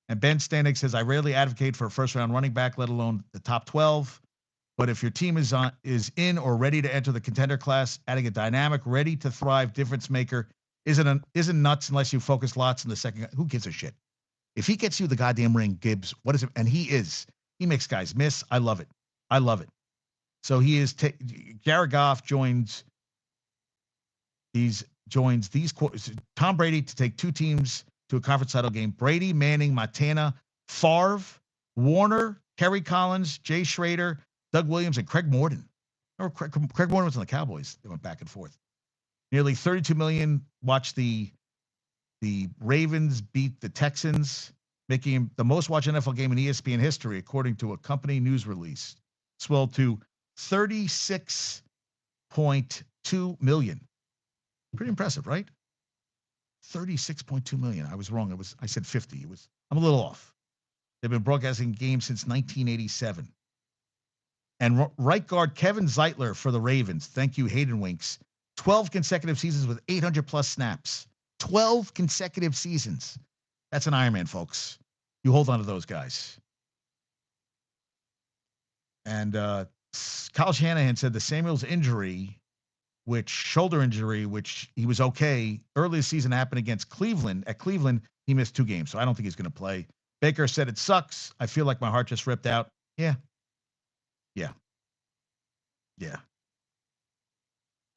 And Ben Stanek says, I rarely advocate for a first-round running back, let alone the top 12. But if your team is in or ready to enter the contender class, adding a dynamic, ready to thrive difference maker isn't nuts unless you focus lots in the second. Who gives a shit? If he gets you the goddamn ring, Gibbs, what is it? And he makes guys miss. I love it. So he is. Jared Goff joins these Tom Brady to take 2 teams to a conference title game. Brady, Manning, Montana, Favre, Warner, Kerry Collins, Jay Schrader, Doug Williams, and Craig Morton. Or Craig Morton was on the Cowboys. They went back and forth. Nearly 32 million watched the Ravens beat the Texans, making him the most watched NFL game in ESPN history, according to a company news release. Swelled to 36.2 million. Pretty impressive, right? 36.2 million. I was wrong. I said 50. I'm a little off. They've been broadcasting games since 1987. And right guard Kevin Zeitler for the Ravens. Thank you, Hayden Winks. 12 consecutive seasons with 800 plus snaps. 12 consecutive seasons. That's an Ironman, folks. You hold on to those guys. And Kyle Shanahan said the Samuels injury, shoulder injury, which he was okay early this season, happened against Cleveland. At Cleveland, he missed 2 games, so I don't think he's going to play. Baker said it sucks. I feel like my heart just ripped out. Yeah.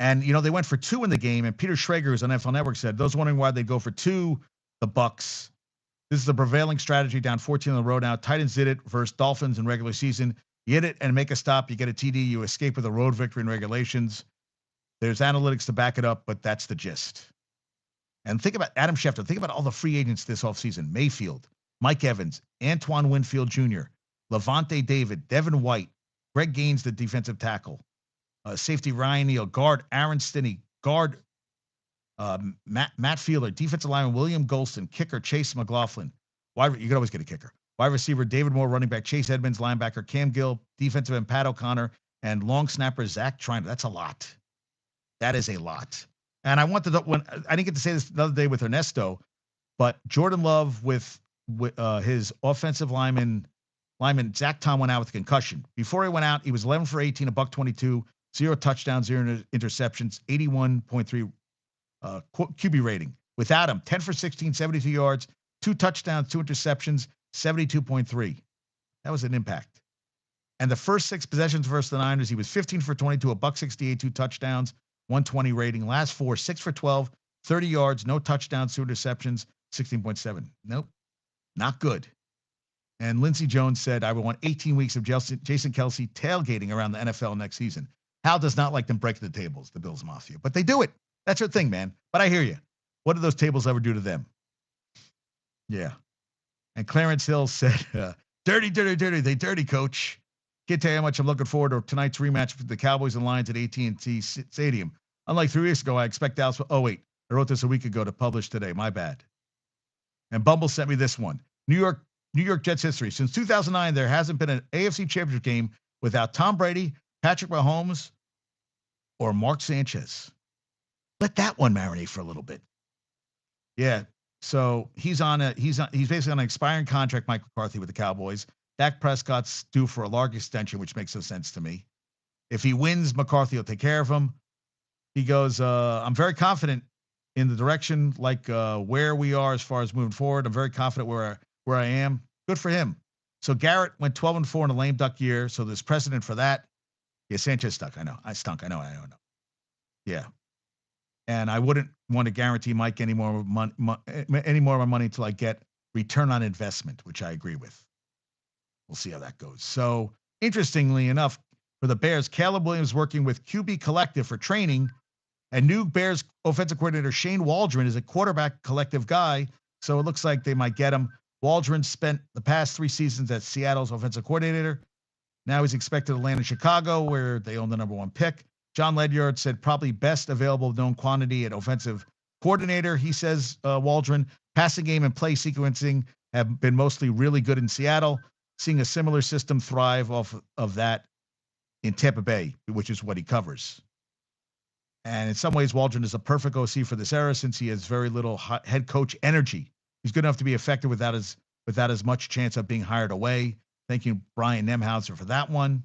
And they went for 2 in the game, and Peter Schrager, who's on NFL Network, said those wondering why they go for 2, the Bucks. This is the prevailing strategy down 14 on the road now. Titans did it versus Dolphins in regular season. You hit it and make a stop. You get a TD. You escape with a road victory in regulations. There's analytics to back it up, but that's the gist. And think about Adam Schefter. Think about all the free agents this offseason. Mayfield, Mike Evans, Antoine Winfield Jr., Levante David, Devin White, Greg Gaines, the defensive tackle, safety Ryan Neal, guard Aaron Stinney, guard Matt Fielder, defensive lineman William Golston, kicker Chase McLaughlin. You can always get a kicker. Wide receiver David Moore, running back Chase Edmonds, linebacker Cam Gill, defensive end Pat O'Connor, and long snapper Zach Triner. That's a lot. That is a lot. And I wanted to, I didn't get to say this the other day with Ernesto, but Jordan Love with his offensive lineman Zach Tom went out with a concussion. Before he went out, he was 11 for 18, $122, 0 touchdowns, 0 interceptions, 81.3 QB rating. Without him, 10 for 16, 72 yards, 2 touchdowns, 2 interceptions, 72.3. That was an impact. And the first 6 possessions versus the Niners, he was 15 for 22, $168, 2 touchdowns, 120 rating. Last 4, 6 for 12, 30 yards, no touchdowns, 2 interceptions, 16.7. Nope, not good. And Lindsey Jones said, I would want 18 weeks of Jason Kelsey tailgating around the NFL next season. Hal does not like them breaking the tables, the Bills Mafia, but they do it. That's her thing, man. But I hear you. What did those tables ever do to them? Yeah. And Clarence Hill said, dirty, dirty, dirty. They dirty, coach. Can't tell you how much I'm looking forward to tonight's rematch with the Cowboys and Lions at AT&T Stadium. Unlike 3 weeks ago, I expect Dallas. Oh, wait. I wrote this a week ago to publish today. My bad. And Bumble sent me this one. New York Jets history. Since 2009, there hasn't been an AFC Championship game without Tom Brady, Patrick Mahomes, or Mark Sanchez. Let that one marinate for a little bit. Yeah. So he's basically on an expiring contract, Mike McCarthy, with the Cowboys. Dak Prescott's due for a large extension, which makes no sense to me. If he wins, McCarthy will take care of him. He goes, I'm very confident in the direction, where we are as far as moving forward. I'm very confident where I am. Good for him. So Garrett went 12-4 in a lame duck year. So there's precedent for that. Yeah, Sanchez stuck. I know. I stunk. I know. Yeah. And I wouldn't want to guarantee Mike any more of my money until I get return on investment, which I agree with. We'll see how that goes. So interestingly enough, for the Bears, Caleb Williams working with QB Collective for training, and new Bears offensive coordinator Shane Waldron is a quarterback collective guy. So it looks like they might get him. Waldron spent the past 3 seasons as Seattle's offensive coordinator. Now he's expected to land in Chicago, where they own the number 1 pick. John Ledyard said probably best available known quantity at offensive coordinator. He says Waldron, passing game and play sequencing have been mostly really good in Seattle, seeing a similar system thrive off of that in Tampa Bay, which is what he covers. And in some ways, Waldron is a perfect OC for this era since he has very little head coach energy. He's good enough to be effective without as much chance of being hired away. Thank you, Brian Nemhauser, for that one.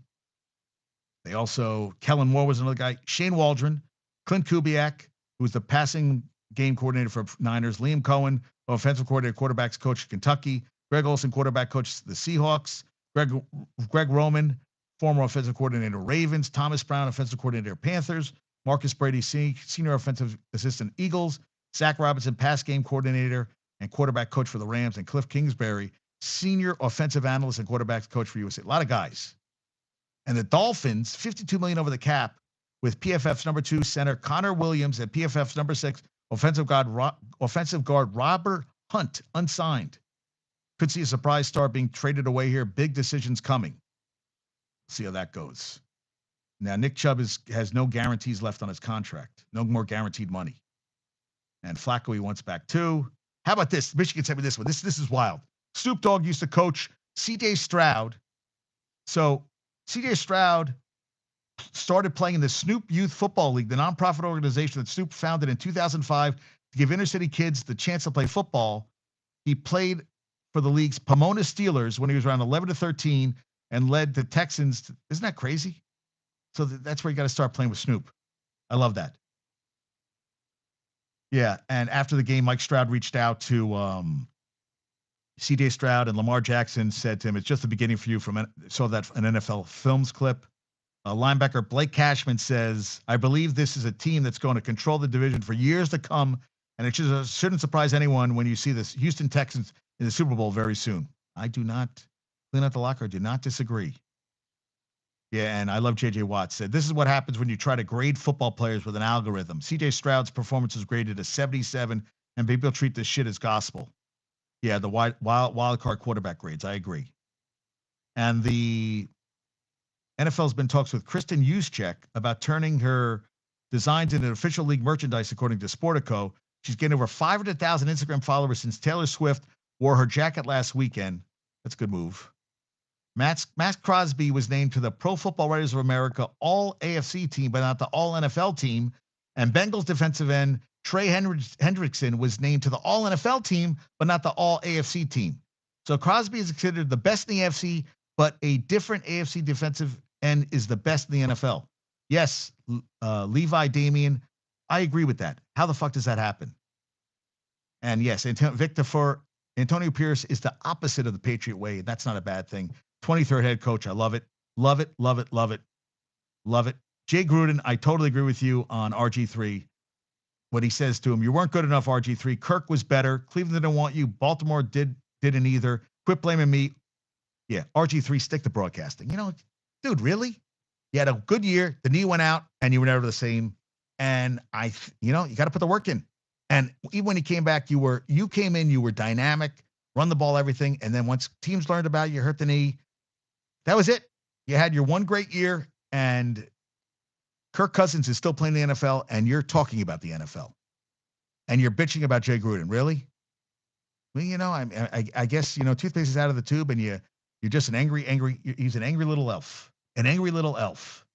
They also, Kellen Moore was another guy. Shane Waldron, Clint Kubiak, who was the passing game coordinator for Niners. Liam Cohen, offensive coordinator, quarterbacks coach at Kentucky. Greg Olson, quarterback coach the Seahawks. Greg Roman, former offensive coordinator, Ravens. Thomas Brown, offensive coordinator, Panthers. Marcus Brady, senior offensive assistant, Eagles. Zach Robinson, pass game coordinator and quarterback coach for the Rams. And Cliff Kingsbury, senior offensive analyst and quarterbacks coach for USA. A lot of guys. And the Dolphins, $52 million over the cap, with PFF's number 2 center Connor Williams and PFF's number 6 offensive guard Robert Hunt, unsigned. Could see a surprise star being traded away here. Big decisions coming. See how that goes. Now, Nick Chubb has no guarantees left on his contract. No more guaranteed money. And Flacco he wants back too. How about this? Michigan sent me this one. This is wild. Snoop Dogg used to coach C.J. Stroud. So CJ Stroud started playing in the Snoop Youth Football League, the nonprofit organization that Snoop founded in 2005 to give inner city kids the chance to play football. He played for the league's Pomona Steelers when he was around 11 to 13 and led the Texans. Isn't that crazy? So that's where you got to start playing with Snoop. I love that. Yeah, and after the game, Mike Stroud reached out to C.J. Stroud, and Lamar Jackson said to him, "It's just the beginning for you." Saw that an NFL Films clip. Linebacker Blake Cashman says, "I believe this is a team that's going to control the division for years to come, and it shouldn't surprise anyone when you see this Houston Texans in the Super Bowl very soon." I do not, clean out the locker, do not disagree. Yeah, and I love J.J. Watt said, "This is what happens when you try to grade football players with an algorithm. C.J. Stroud's performance was graded a 77, and people treat this shit as gospel." Yeah, the wild card quarterback grades. I agree. And the NFL's been talks with Kristen Juszczyk about turning her designs into official league merchandise, according to Sportico. She's getting over 500,000 Instagram followers since Taylor Swift wore her jacket last weekend. That's a good move. Max Crosby was named to the Pro Football Writers of America All AFC team, but not the All NFL team. And Bengals defensive end Trey Hendrickson was named to the All NFL team, but not the All AFC team. So Crosby is considered the best in the AFC, but a different AFC defensive end is the best in the NFL. Yes, Levi Damien, I agree with that. How the fuck does that happen? And yes, Antonio Pierce is the opposite of the Patriot way. That's not a bad thing. 23rd head coach. I love it. Love it. Love it. Love it. Love it. Jay Gruden, I totally agree with you on RG3. What he says to him, "You weren't good enough, RG3. Kirk was better. Cleveland didn't want you. Baltimore didn't either. Quit blaming me." Yeah, RG3, stick to broadcasting. Dude, really? You had a good year. The knee went out, and you were never the same. And you got to put the work in. And even when he came back, you came in, you were dynamic, run the ball, everything. And then once teams learned about you, hurt the knee, that was it. You had your one great year, and Kirk Cousins is still playing the NFL, and you're talking about the NFL. And you're bitching about Jay Gruden. Really? Well, I guess, toothpaste is out of the tube, and you're just he's an angry little elf. An angry little elf.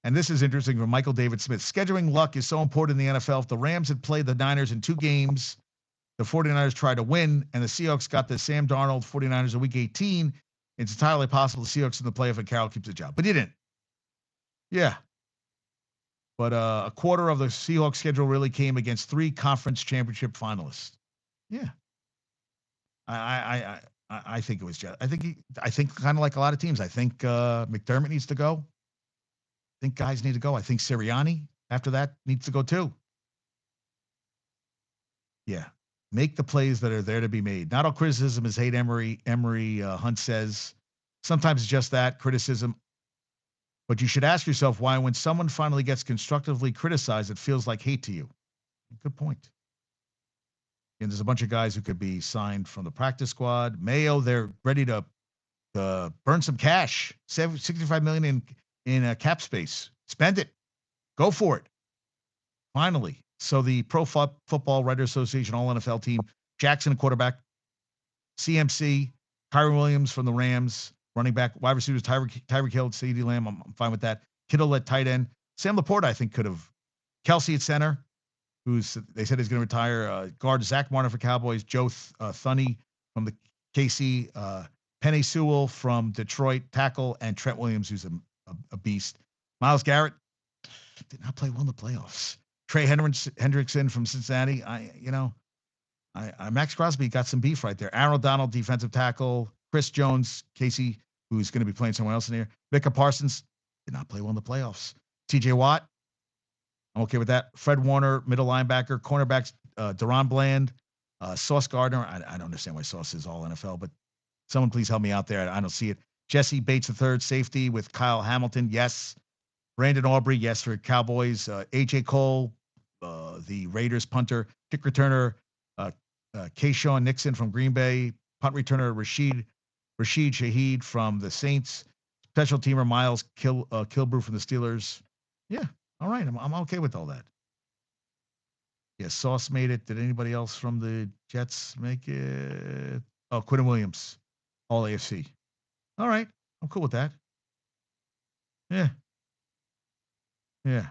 And this is interesting from Michael David Smith. Scheduling luck is so important in the NFL. If the Rams had played the Niners in 2 games, the 49ers tried to win, and the Seahawks got the Sam Darnold 49ers in week 18, it's entirely possible the Seahawks in the playoff and Carroll keeps the job. But he didn't. Yeah. But a quarter of the Seahawks schedule really came against 3 conference championship finalists. Yeah. I think it was just, I think kind of like a lot of teams. I think McDermott needs to go. I think guys need to go. I think Sirianni after that needs to go too. Yeah. Make the plays that are there to be made. Not all criticism is hate, Emory Hunt says. Sometimes it's just that, criticism. But you should ask yourself why when someone finally gets constructively criticized, it feels like hate to you. Good point. And there's a bunch of guys who could be signed from the practice squad. Mayo, they're ready to burn some cash. $65 million in cap space. Spend it. Go for it. Finally. So the Pro Football Writers Association All NFL team, Jackson quarterback, CMC, Kyron Williams from the Rams, running back, wide receivers, Tyreek Hill, CeeDee Lamb. I'm fine with that. Kittle at tight end. Sam Laporta, I think, could have. Kelsey at center, they said he's going to retire. Guard Zach Martin for Cowboys. Joe Thuney from the KC. Penny Sewell from Detroit, tackle, and Trent Williams, who's a beast. Myles Garrett did not play well in the playoffs. Trey Hendrickson from Cincinnati. Max Crosby got some beef right there. Aaron Donald, defensive tackle. Chris Jones, Casey, who's going to be playing someone else in here. Micah Parsons did not play well in the playoffs. TJ Watt, I'm okay with that. Fred Warner, middle linebacker. Cornerbacks, Deron Bland, Sauce Gardner. I don't understand why Sauce is all NFL, but someone please help me out there. I don't see it. Jesse Bates III, safety with Kyle Hamilton. Yes. Brandon Aubrey, yes, for Cowboys. AJ Cole, the Raiders punter. Kick returner, Kayshawn Nixon from Green Bay. Punt returner, Rashid Shaheed from the Saints. Special teamer, Miles Kilbrew from the Steelers. Yeah, all right. I'm okay with all that. Yeah, Sauce made it. Did anybody else from the Jets make it? Oh, Quinton Williams, all AFC. All right, I'm cool with that. Yeah. Yeah.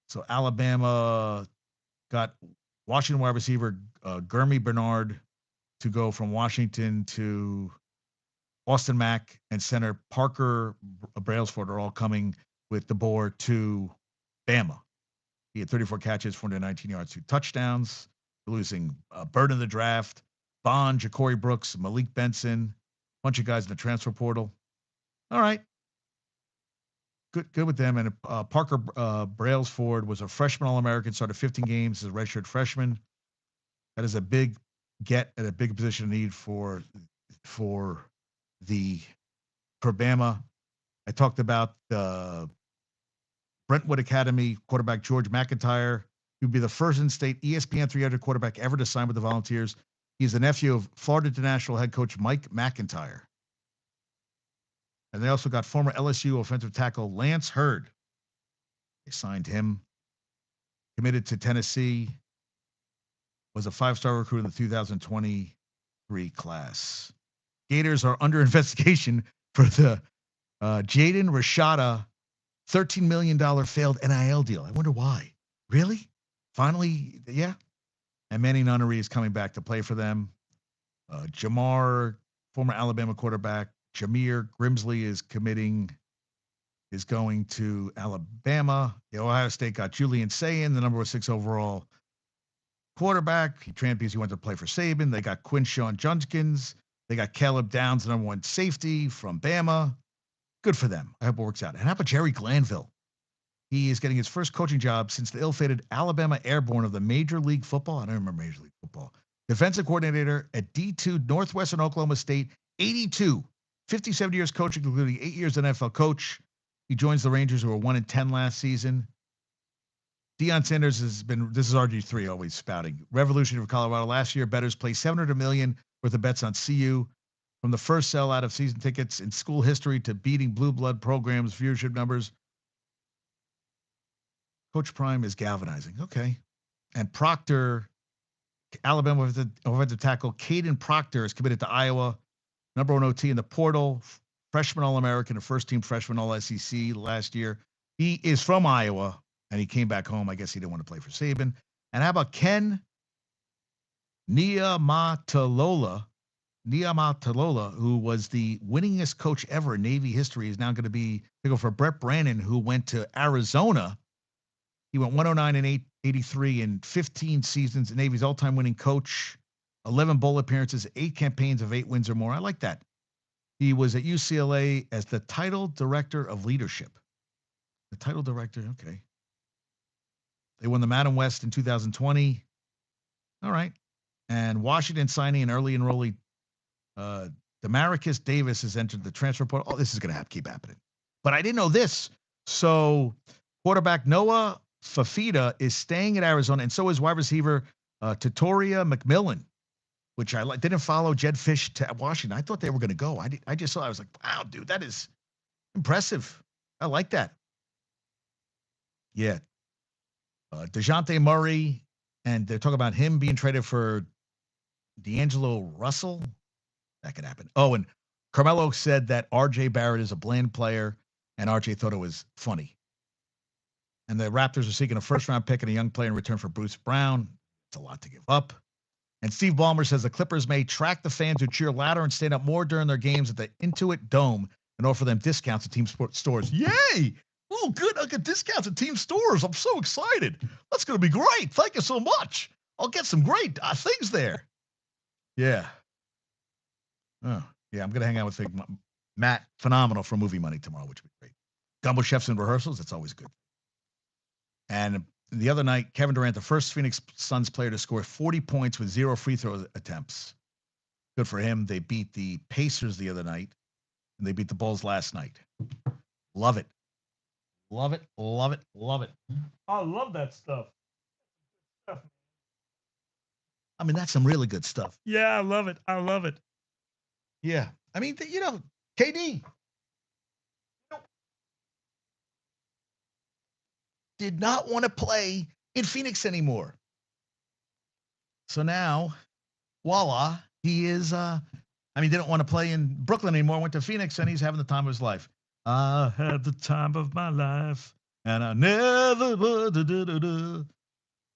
So Alabama got Washington wide receiver Gurmy Bernard to go from Washington to Austin Mack and center Parker Brailsford are all coming with DeBoer to Bama. He had 34 catches, 419 yards, 2 touchdowns. Losing Bird in the draft, Bond, Ja'Cory Brooks, Malik Benson, bunch of guys in the transfer portal. All right, good with them. And Parker Brailsford was a freshman All-American, started 15 games as a redshirt freshman. That is a big get at a big position of need for the for Bama. I talked about the Brentwood Academy quarterback George McIntyre. He would be the first in-state ESPN 300 quarterback ever to sign with the Volunteers. He's the nephew of Florida International head coach Mike McIntyre. And they also got former LSU offensive tackle Lance Hurd. They signed him. Committed to Tennessee. Was a 5-star recruit in the 2023 class. Gators are under investigation for the Jaden Rashada $13 million failed NIL deal. I wonder why. Really? Finally, yeah. And Manny Nunnery is coming back to play for them. Jamar, former Alabama quarterback, Jameer Grimsley is going to Alabama. The Ohio State got Julian Sayin, the number 6 overall quarterback. He transferred. He went to play for Saban. They got Quinshawn Judkins. They got Caleb Downs, the number 1 safety from Bama. Good for them. I hope it works out. And how about Jerry Glanville? He is getting his first coaching job since the ill-fated Alabama Airborne of the Major League Football. I don't remember Major League Football. Defensive coordinator at D2 Northwestern Oklahoma State, 82, 57 years coaching, including 8 years as NFL coach. He joins the Rangers, who were 1-10 last season. Deion Sanders has been, this is RG3 always spouting. Revolution of Colorado last year, bettors placed $700 million worth of bets on CU. From the first sellout of season tickets in school history to beating blue blood programs, viewership numbers. Coach Prime is galvanizing. Okay. And Proctor, Alabama offensive tackle, Caden Proctor is committed to Iowa. Number 1 OT in the portal. Freshman All-American, a first-team freshman All-SEC last year. He is from Iowa, and he came back home. I guess he didn't want to play for Saban. And how about Ken Niumatalolo, who was the winningest coach ever in Navy history, is now going to go for Brett Brannon, who went to Arizona. He went 109 and 83 in 15 seasons. The Navy's all-time winning coach, 11 bowl appearances, 8 campaigns of 8 wins or more. I like that. He was at UCLA as the title director of leadership. The title director, okay. They won the Madam West in 2020. All right. And Washington signing an early enrollee, Demarcus Davis has entered the transfer portal. Oh, this is going to keep happening. But I didn't know this. So quarterback Noah Fafita is staying at Arizona, and so is wide receiver Tatoria McMillan, which I didn't follow Jed Fish to Washington. I thought they were going to go. I just saw. I was like, wow, dude, that is impressive. I like that. Yeah. DeJounte Murray, and they're talking about him being traded for D'Angelo Russell. That could happen. Oh, and Carmelo said that R.J. Barrett is a bland player, and R.J. thought it was funny. And the Raptors are seeking a first-round pick and a young player in return for Bruce Brown. It's a lot to give up. And Steve Ballmer says the Clippers may track the fans who cheer louder and stand up more during their games at the Intuit Dome and offer them discounts at team sports stores. Yay! Oh, good. I'll get discounts at team stores. I'm so excited. That's going to be great. Thank you so much. I'll get some great things there. Yeah. Oh, yeah. I'm going to hang out with Matt Phenomenal for Movie Money tomorrow, which would be great. Gumbo Chefs and rehearsals. That's always good. And the other night, Kevin Durant, the first Phoenix Suns player to score 40 points with 0 free throw attempts. Good for him. They beat the Pacers the other night, and they beat the Bulls last night. Love it. Love it. Love it. Love it. I love that stuff. I mean, that's some really good stuff. Yeah, I love it. I love it. Yeah. I mean, KD did not want to play in Phoenix anymore. So now, voila, he is, didn't want to play in Brooklyn anymore, went to Phoenix, and he's having the time of his life. I had the time of my life, and I never would.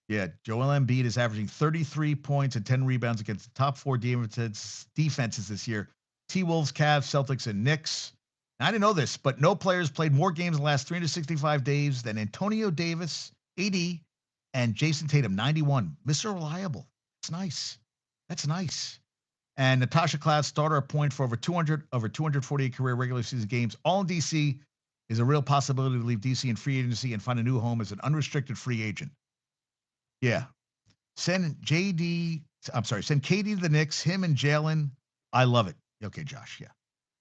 Yeah, Joel Embiid is averaging 33 points and 10 rebounds against the top four defenses this year. T-Wolves, Cavs, Celtics, and Knicks. Now, I didn't know this, but no players played more games in the last 365 days than Antonio Davis, AD, and Jason Tatum, 91. Mr. Reliable. That's nice. That's nice. And Natasha Cloud, starter at point for over 248 career regular season games, all in DC, is a real possibility to leave DC in free agency and find a new home as an unrestricted free agent. Yeah. Send JD, I'm sorry, send KD to the Knicks, him and Jalen. I love it. Okay, Josh. Yeah.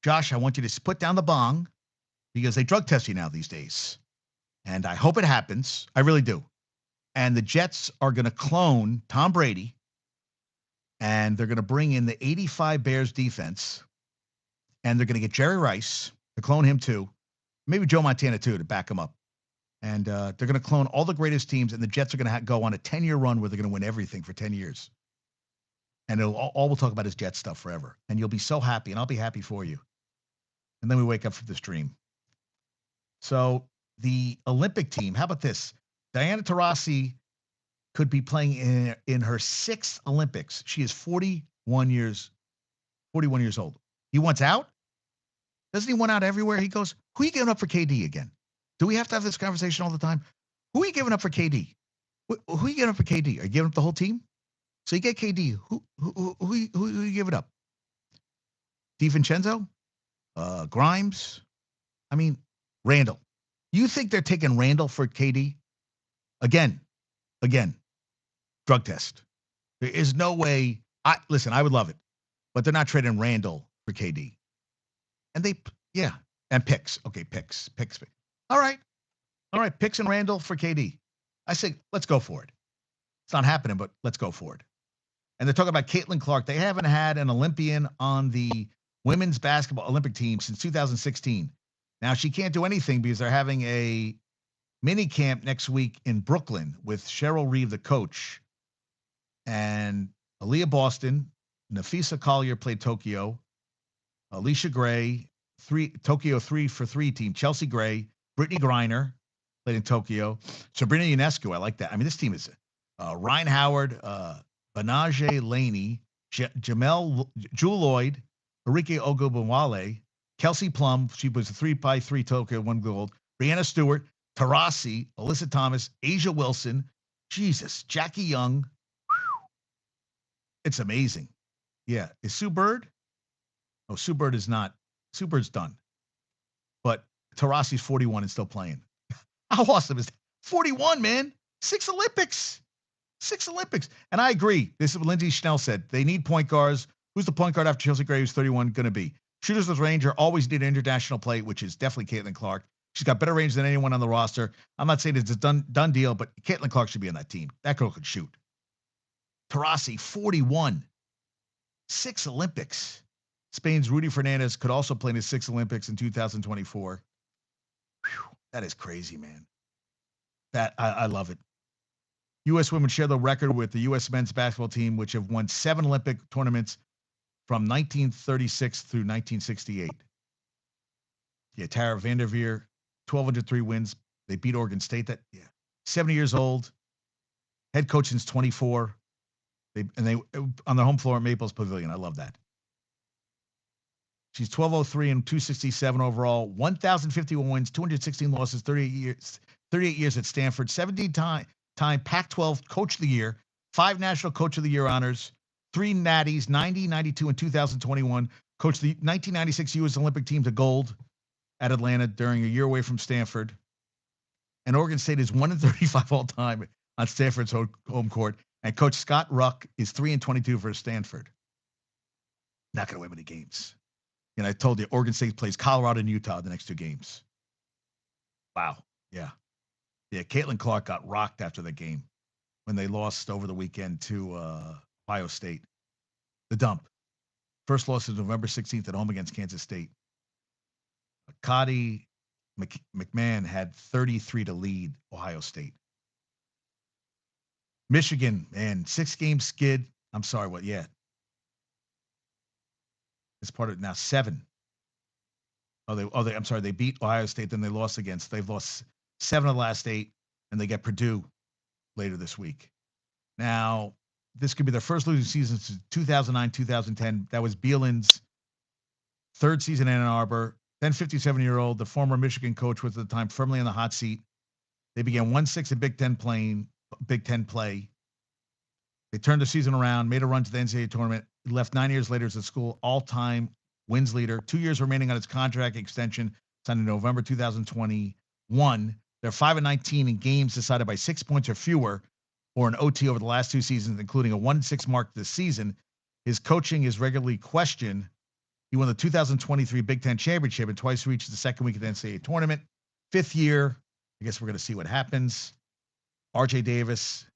Josh, I want you to put down the bong because they drug test you now these days. And I hope it happens. I really do. And the Jets are going to clone Tom Brady and they're going to bring in the 85 Bears defense and they're going to get Jerry Rice to clone him too. Maybe Joe Montana too to back him up. And they're going to clone all the greatest teams, and the Jets are going to go on a 10-year run where they're going to win everything for 10 years. And all we'll talk about is Jet stuff forever. And you'll be so happy, and I'll be happy for you. And then we wake up from this dream. So the Olympic team, how about this? Diana Taurasi could be playing in her sixth Olympics. She is 41 years old. He wants out? Doesn't he want out everywhere? He goes, who are you giving up for KD again? Do we have to have this conversation all the time? Who are you giving up for KD? Who are you giving up for KD? Are you giving up the whole team? So you get KD. Who are you giving up? DiVincenzo? Grimes? I mean, Randall. You think they're taking Randall for KD? Again, drug test. There is no way. Listen, I would love it, but they're not trading Randall for KD. And and picks. Okay, picks. All right, picks and Randall for KD. I say, let's go for it. It's not happening, but let's go for it. And they're talking about Caitlin Clark. They haven't had an Olympian on the women's basketball Olympic team since 2016. Now, she can't do anything because they're having a mini camp next week in Brooklyn with Cheryl Reeve, the coach. And Aaliyah Boston, Nafisa Collier played Tokyo, Alicia Gray, Tokyo 3-for-3 team, Chelsea Gray, Brittany Griner played in Tokyo, Sabrina Ionescu. I like that. I mean, this team is Ryan Howard, Banaje Laney, Jamel Jewel Lloyd, Enrique Ogunbowale, Kelsey Plum. She was a 3x3 Tokyo, one gold. Brianna Stewart, Taurasi, Alyssa Thomas, Asia Wilson, Jesus, Jackie Young. It's amazing. Yeah. Is Sue Bird? Oh, Sue Bird is not. Sue Bird's done. But Taurasi's 41 and still playing. How awesome is that? 41, man. 6 Olympics. And I agree. This is what Lindsay Schnell said. They need point guards. Who's the point guard after Chelsea Gray, who's 31, going to be? Shooters with range are always need international play, which is definitely Caitlin Clark. She's got better range than anyone on the roster. I'm not saying it's a done deal, but Caitlin Clark should be on that team. That girl could shoot. Taurasi, 41. 6 Olympics. Spain's Rudy Fernandez could also play in his 6 Olympics in 2024. Whew, that is crazy, man. That I love it. U.S. women share the record with the U.S. men's basketball team, which have won 7 Olympic tournaments from 1936 through 1968. Yeah, Tara Vanderveer, 1,203 wins. They beat Oregon State. 70 years old. Head coach since 24. They on their home floor at Maples Pavilion. I love that. She's 1,203 and 267 overall, 1,051 wins, 216 losses, 38 years at Stanford, 17-time Pac-12 Coach of the Year, 5 National Coach of the Year honors, 3 Natties, 90, 92, and 2021. Coached the 1996 U.S. Olympic team to gold at Atlanta during a year away from Stanford. And Oregon State is 1-35 all time on Stanford's home court. And Coach Scott Ruck is 3-22 for Stanford. Not going to win many games. And I told you, Oregon State plays Colorado and Utah the next 2 games. Wow. Yeah. Caitlin Clark got rocked after the game when they lost over the weekend to Ohio State. The dump. First loss is November 16th at home against Kansas State. Cody McMahon had 33 to lead Ohio State. Michigan, man, 6-game skid. I'm sorry, what? Yeah. It's part of now 7. I'm sorry, they beat Ohio State, then they lost against. They've lost 7 of the last 8, and they get Purdue later this week. Now, this could be their first losing season since 2009, 2010. That was Bielen's third season in Ann Arbor. Then 57-year-old, the former Michigan coach, was at the time firmly in the hot seat. They began 1-6 in Big Ten play. They turned the season around, made a run to the NCAA tournament, left 9 years later as the school all-time wins leader. 2 years remaining on its contract extension, signed in November 2021. They're 5-19 in games decided by 6 points or fewer, or an OT over the last 2 seasons, including a 1-6 mark this season. His coaching is regularly questioned. He won the 2023 Big Ten Championship and twice reached the second week of the NCAA tournament. 5th year, I guess we're going to see what happens. RJ Davis,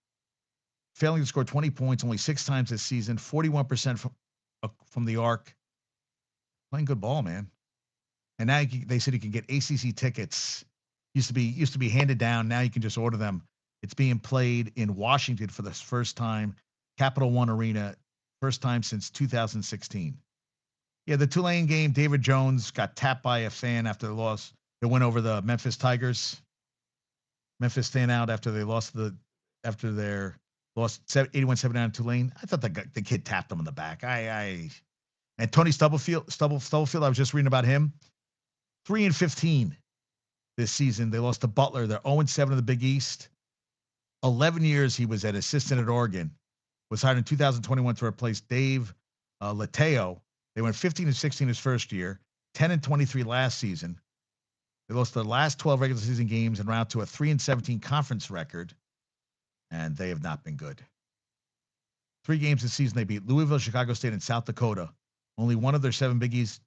failing to score 20 points only 6 times this season, 41% from the arc. Playing good ball, man. And now they said you can get ACC tickets. Used to be handed down. Now you can just order them. It's being played in Washington for the first time. Capital One Arena, first time since 2016. Yeah, the Tulane game, David Jones got tapped by a fan after the loss. They went over the Memphis Tigers. Memphis staying out after they lost their lost 81-79 to Tulane. I thought the kid tapped him in the back. And Tony Stubblefield, I was just reading about him. 3-15 this season. They lost to Butler. They're 0-7 in the Big East. 11 years he was an assistant at Oregon. Was hired in 2021 to replace Dave Lateo. They went 15-16 his first year, 10-23 last season. They lost their last 12 regular season games and round to a 3-17 conference record, and they have not been good. 3 games this season, they beat Louisville, Chicago State, and South Dakota. Only one of their 7 Big East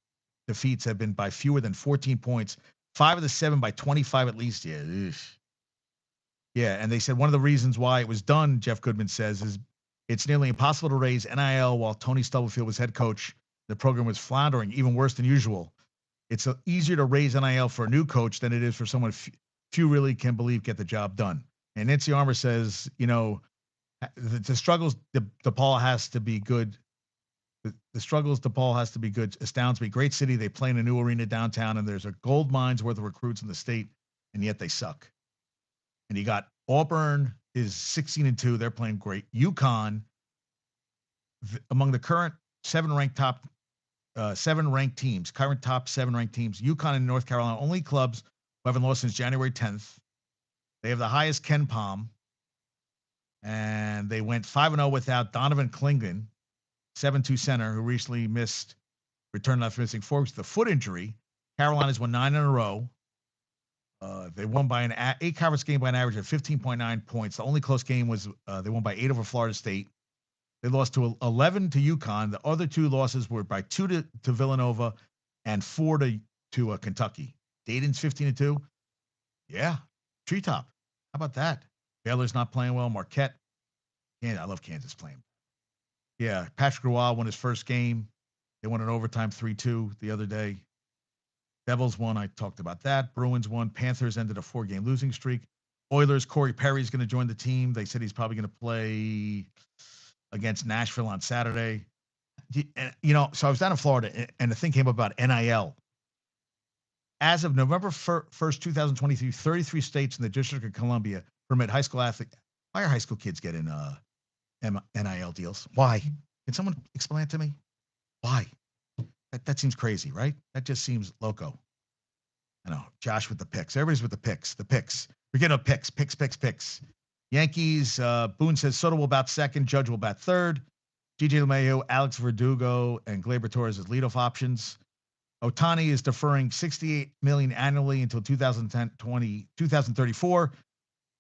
defeats have been by fewer than 14 points. 5 of the 7 by 25 at least. Yeah. Ugh. Yeah, and they said one of the reasons why it was done, Jeff Goodman says, is it's nearly impossible to raise NIL while Tony Stubblefield was head coach. The program was floundering, even worse than usual. It's easier to raise NIL for a new coach than it is for someone few really can believe get the job done. And Nancy Armour says, the struggles DePaul has to be good. The struggles DePaul has to be good astounds me. Great city. They play in a new arena downtown, and there's a gold mine's worth of recruits in the state, and yet they suck. And you got Auburn is 16-2. They're playing great. UConn, among the current 7 ranked teams, current top 7 ranked teams, UConn and North Carolina, only clubs who haven't lost since January 10th. They have the highest Ken Palm, and they went 5-0 without Donovan Clingan, 7-2 center, who recently returned after missing 4 weeks with a foot injury. Carolina's won 9 in a row. They won by an 8-conference game by an average of 15.9 points. The only close game was they won by 8 over Florida State. They lost to 11 to UConn. The other 2 losses were by 2 to Villanova and 4 to Kentucky. Dayton's 15-2. Yeah, treetop. How about that? Baylor's not playing well. Marquette. Yeah, I love Kansas playing. Yeah, Patrick Roy won his first game. They won in overtime 3-2 the other day. Devils won. I talked about that. Bruins won. Panthers ended a 4-game losing streak. Oilers, Corey Perry's going to join the team. They said he's probably going to play against Nashville on Saturday. So I was down in Florida, and the thing came up about NIL. As of November 1st, 2023, 33 states in the District of Columbia permit high school athletes. Why are high school kids getting NIL deals? Why? Can someone explain it to me? Why? That seems crazy, right? That just seems loco. I know. Josh with the picks. Everybody's with the picks. The picks. We're getting picks. Yankees, Boone says Soto will bat second, Judge will bat third. DJ LeMahieu, Alex Verdugo, and Gleyber Torres as leadoff options. Ohtani is deferring $68 million annually until 2034.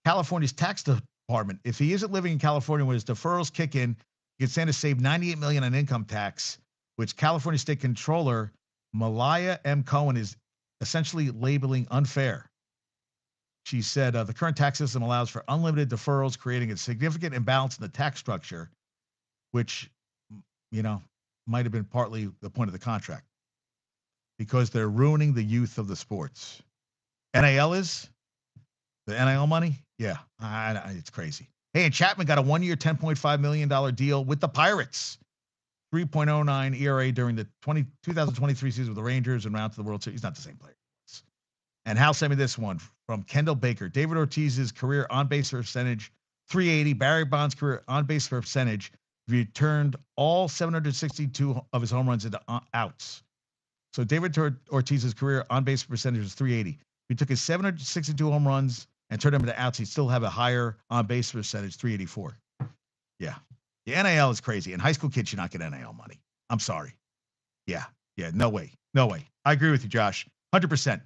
California's tax department, if he isn't living in California when his deferrals kick in, he can stand to save $98 million on income tax, which California State Controller Malaya M. Cohen is essentially labeling unfair. She said the current tax system allows for unlimited deferrals, creating a significant imbalance in the tax structure, which, might have been partly the point of the contract, because they're ruining the youth of the sports. NIL is? The NIL money? Yeah, it's crazy. Hey, and Chapman got a 1-year, $10.5 million deal with the Pirates. 3.09 ERA during the 2023 season with the Rangers and round to the World Series. He's not the same player. And Hal sent me this one from Kendall Baker. David Ortiz's career on-base percentage, 380. Barry Bonds' career on-base percentage returned all 762 of his home runs into outs. So David Ortiz's career on-base percentage was 380. If he took his 762 home runs and turned them into outs, he'd still have a higher on-base percentage, 384. Yeah. The NIL is crazy. And high school kids should not get NIL money. I'm sorry. Yeah. No way. I agree with you, Josh. 100%.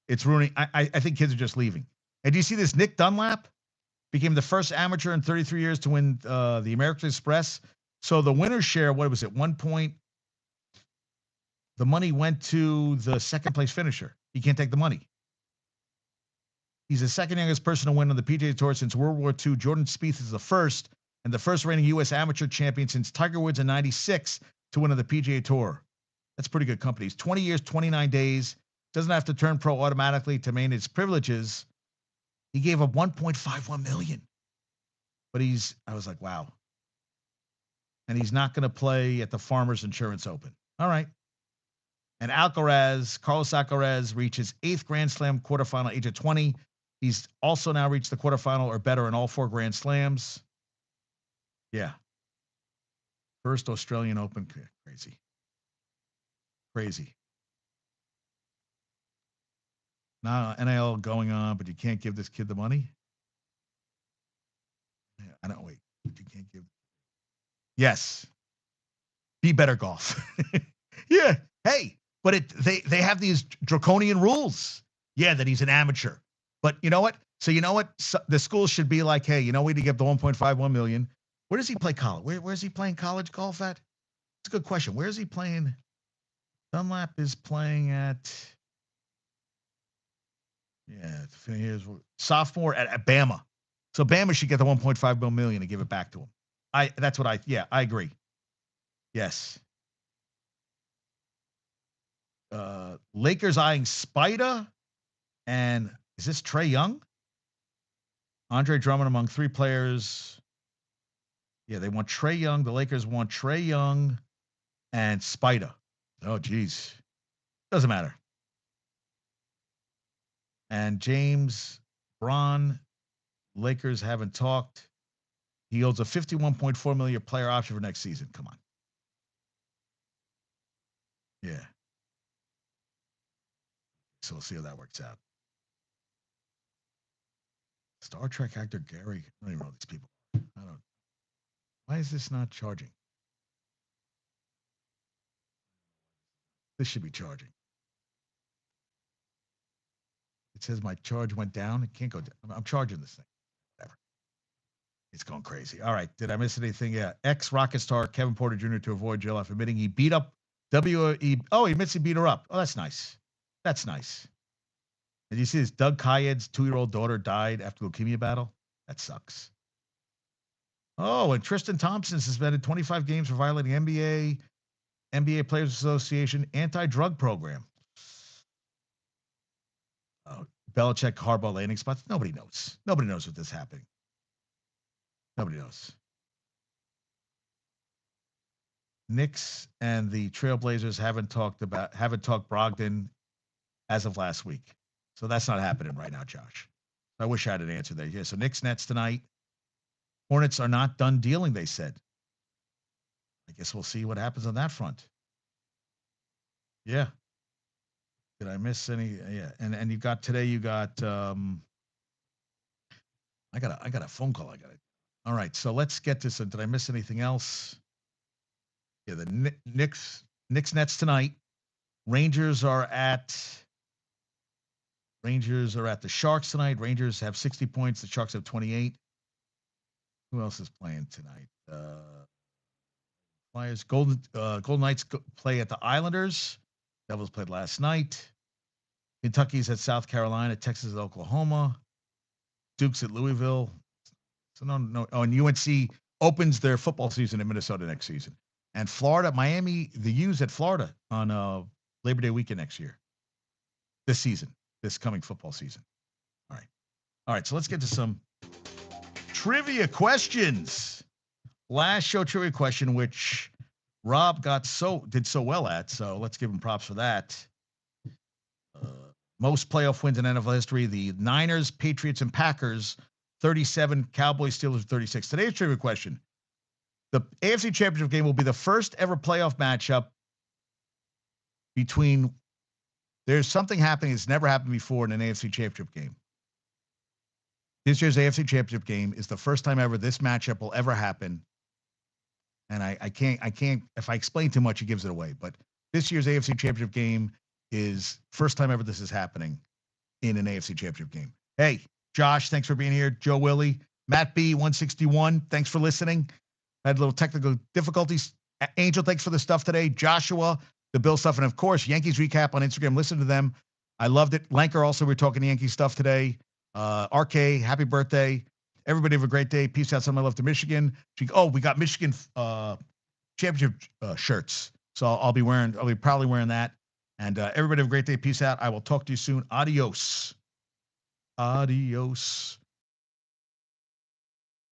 It's ruining. I think kids are just leaving. And do you see this? Nick Dunlap became the first amateur in 33 years to win the American Express. So the winner's share, what was it? 1 point. The money went to the second place finisher. He can't take the money. He's the second youngest person to win on the PGA Tour since World War II. Jordan Spieth is the first and the first reigning U.S. amateur champion since Tiger Woods in '96 to win on the PGA Tour. That's pretty good company. He's 20 years, 29 days. Doesn't have to turn pro automatically to maintain his privileges. He gave up $1.51 million. But I was like, wow. And he's not going to play at the Farmers Insurance Open. All right. And Carlos Alcaraz reaches 8th Grand Slam quarterfinal age of 20. He's also now reached the quarterfinal or better in all 4 Grand Slams. Yeah. First Australian Open. Crazy. Now NIL going on, but you can't give this kid the money. I don't wait. You can't give. Yes. Be better golf. Yeah. Hey, but they have these draconian rules. Yeah, that he's an amateur. But you know what? So the schools should be like, hey, we need to give the 1.51 million. Where does he play college? Where's he playing college golf at? It's a good question. Where is he playing? Dunlap is playing at. Yeah, here's sophomore at Bama. So Bama should get the 1.5 million and give it back to him. I agree. Yes. Lakers eyeing Spida, and is this Trae Young? Andre Drummond among 3 players. Yeah, they want Trae Young. The Lakers want Trae Young and Spida. Oh, geez. Doesn't matter. And James Braun, Lakers haven't talked. He holds a $51.4 million player option for next season. Come on. Yeah. So we'll see how that works out. Star Trek actor Gary. I don't even know these people. Why is this not charging? This should be charging. It says my charge went down. It can't go down. I'm charging this thing. Whatever. It's going crazy. All right. Did I miss anything? Yeah. Ex-Rocket star Kevin Porter Jr. to avoid jail after admitting he beat up he admits he beat her up. Oh, that's nice. That's nice. Did you see this? Doug Kyed's 2-year-old daughter died after leukemia battle. That sucks. Oh, and Tristan Thompson suspended 25 games for violating NBA Players Association anti-drug program. Belichick, Harbaugh landing spots. Nobody knows. Nobody knows what this is happening. Nobody knows. Knicks and the Trailblazers haven't talked Brogdon as of last week. So that's not happening right now, Josh. I wish I had an answer there. Yeah, so Knicks Nets tonight. Hornets are not done dealing, they said. I guess we'll see what happens on that front. Yeah. Did I miss any? Yeah. And I got a phone call. All right. So let's get to some. Did I miss anything else? Yeah, the Knicks Nets tonight. Rangers are at the Sharks tonight. Rangers have 60 points. The Sharks have 28. Who else is playing tonight? Flyers. Golden Knights play at the Islanders. Devils played last night. Kentucky's at South Carolina. Texas at Oklahoma. Duke's at Louisville. So no. Oh, and UNC opens their football season in Minnesota next season. And Florida, Miami, the U's at Florida on Labor Day weekend next year. This coming football season. All right. So let's get to some trivia questions. Last show trivia question, which Rob did so well at. So let's give him props for that. Uh, Most playoff wins in NFL history: the Niners, Patriots, and Packers, 37. Cowboys, Steelers, 36. Today's trivia question: the AFC Championship game will be the first ever playoff matchup between. There's something happening that's never happened before in an AFC Championship game. This year's AFC Championship game is the first time ever this matchup will ever happen. And I can't, if I explain too much, it gives it away. But this year's AFC Championship game is first time ever this is happening in an AFC Championship game. Hey, Josh, thanks for being here. Joe Willie, Matt B, 161, thanks for listening. Had a little technical difficulties. Angel, thanks for the stuff today. Joshua, the Bill stuff, and of course, Yankees recap on Instagram. Listen to them. I loved it. Lanker, also, we're talking Yankees stuff today. RK, happy birthday. Everybody have a great day. Peace out. Some I love to Michigan. We got Michigan championship shirts. So I'll be proudly wearing that. And everybody have a great day. Peace out. I will talk to you soon. Adios. Adios.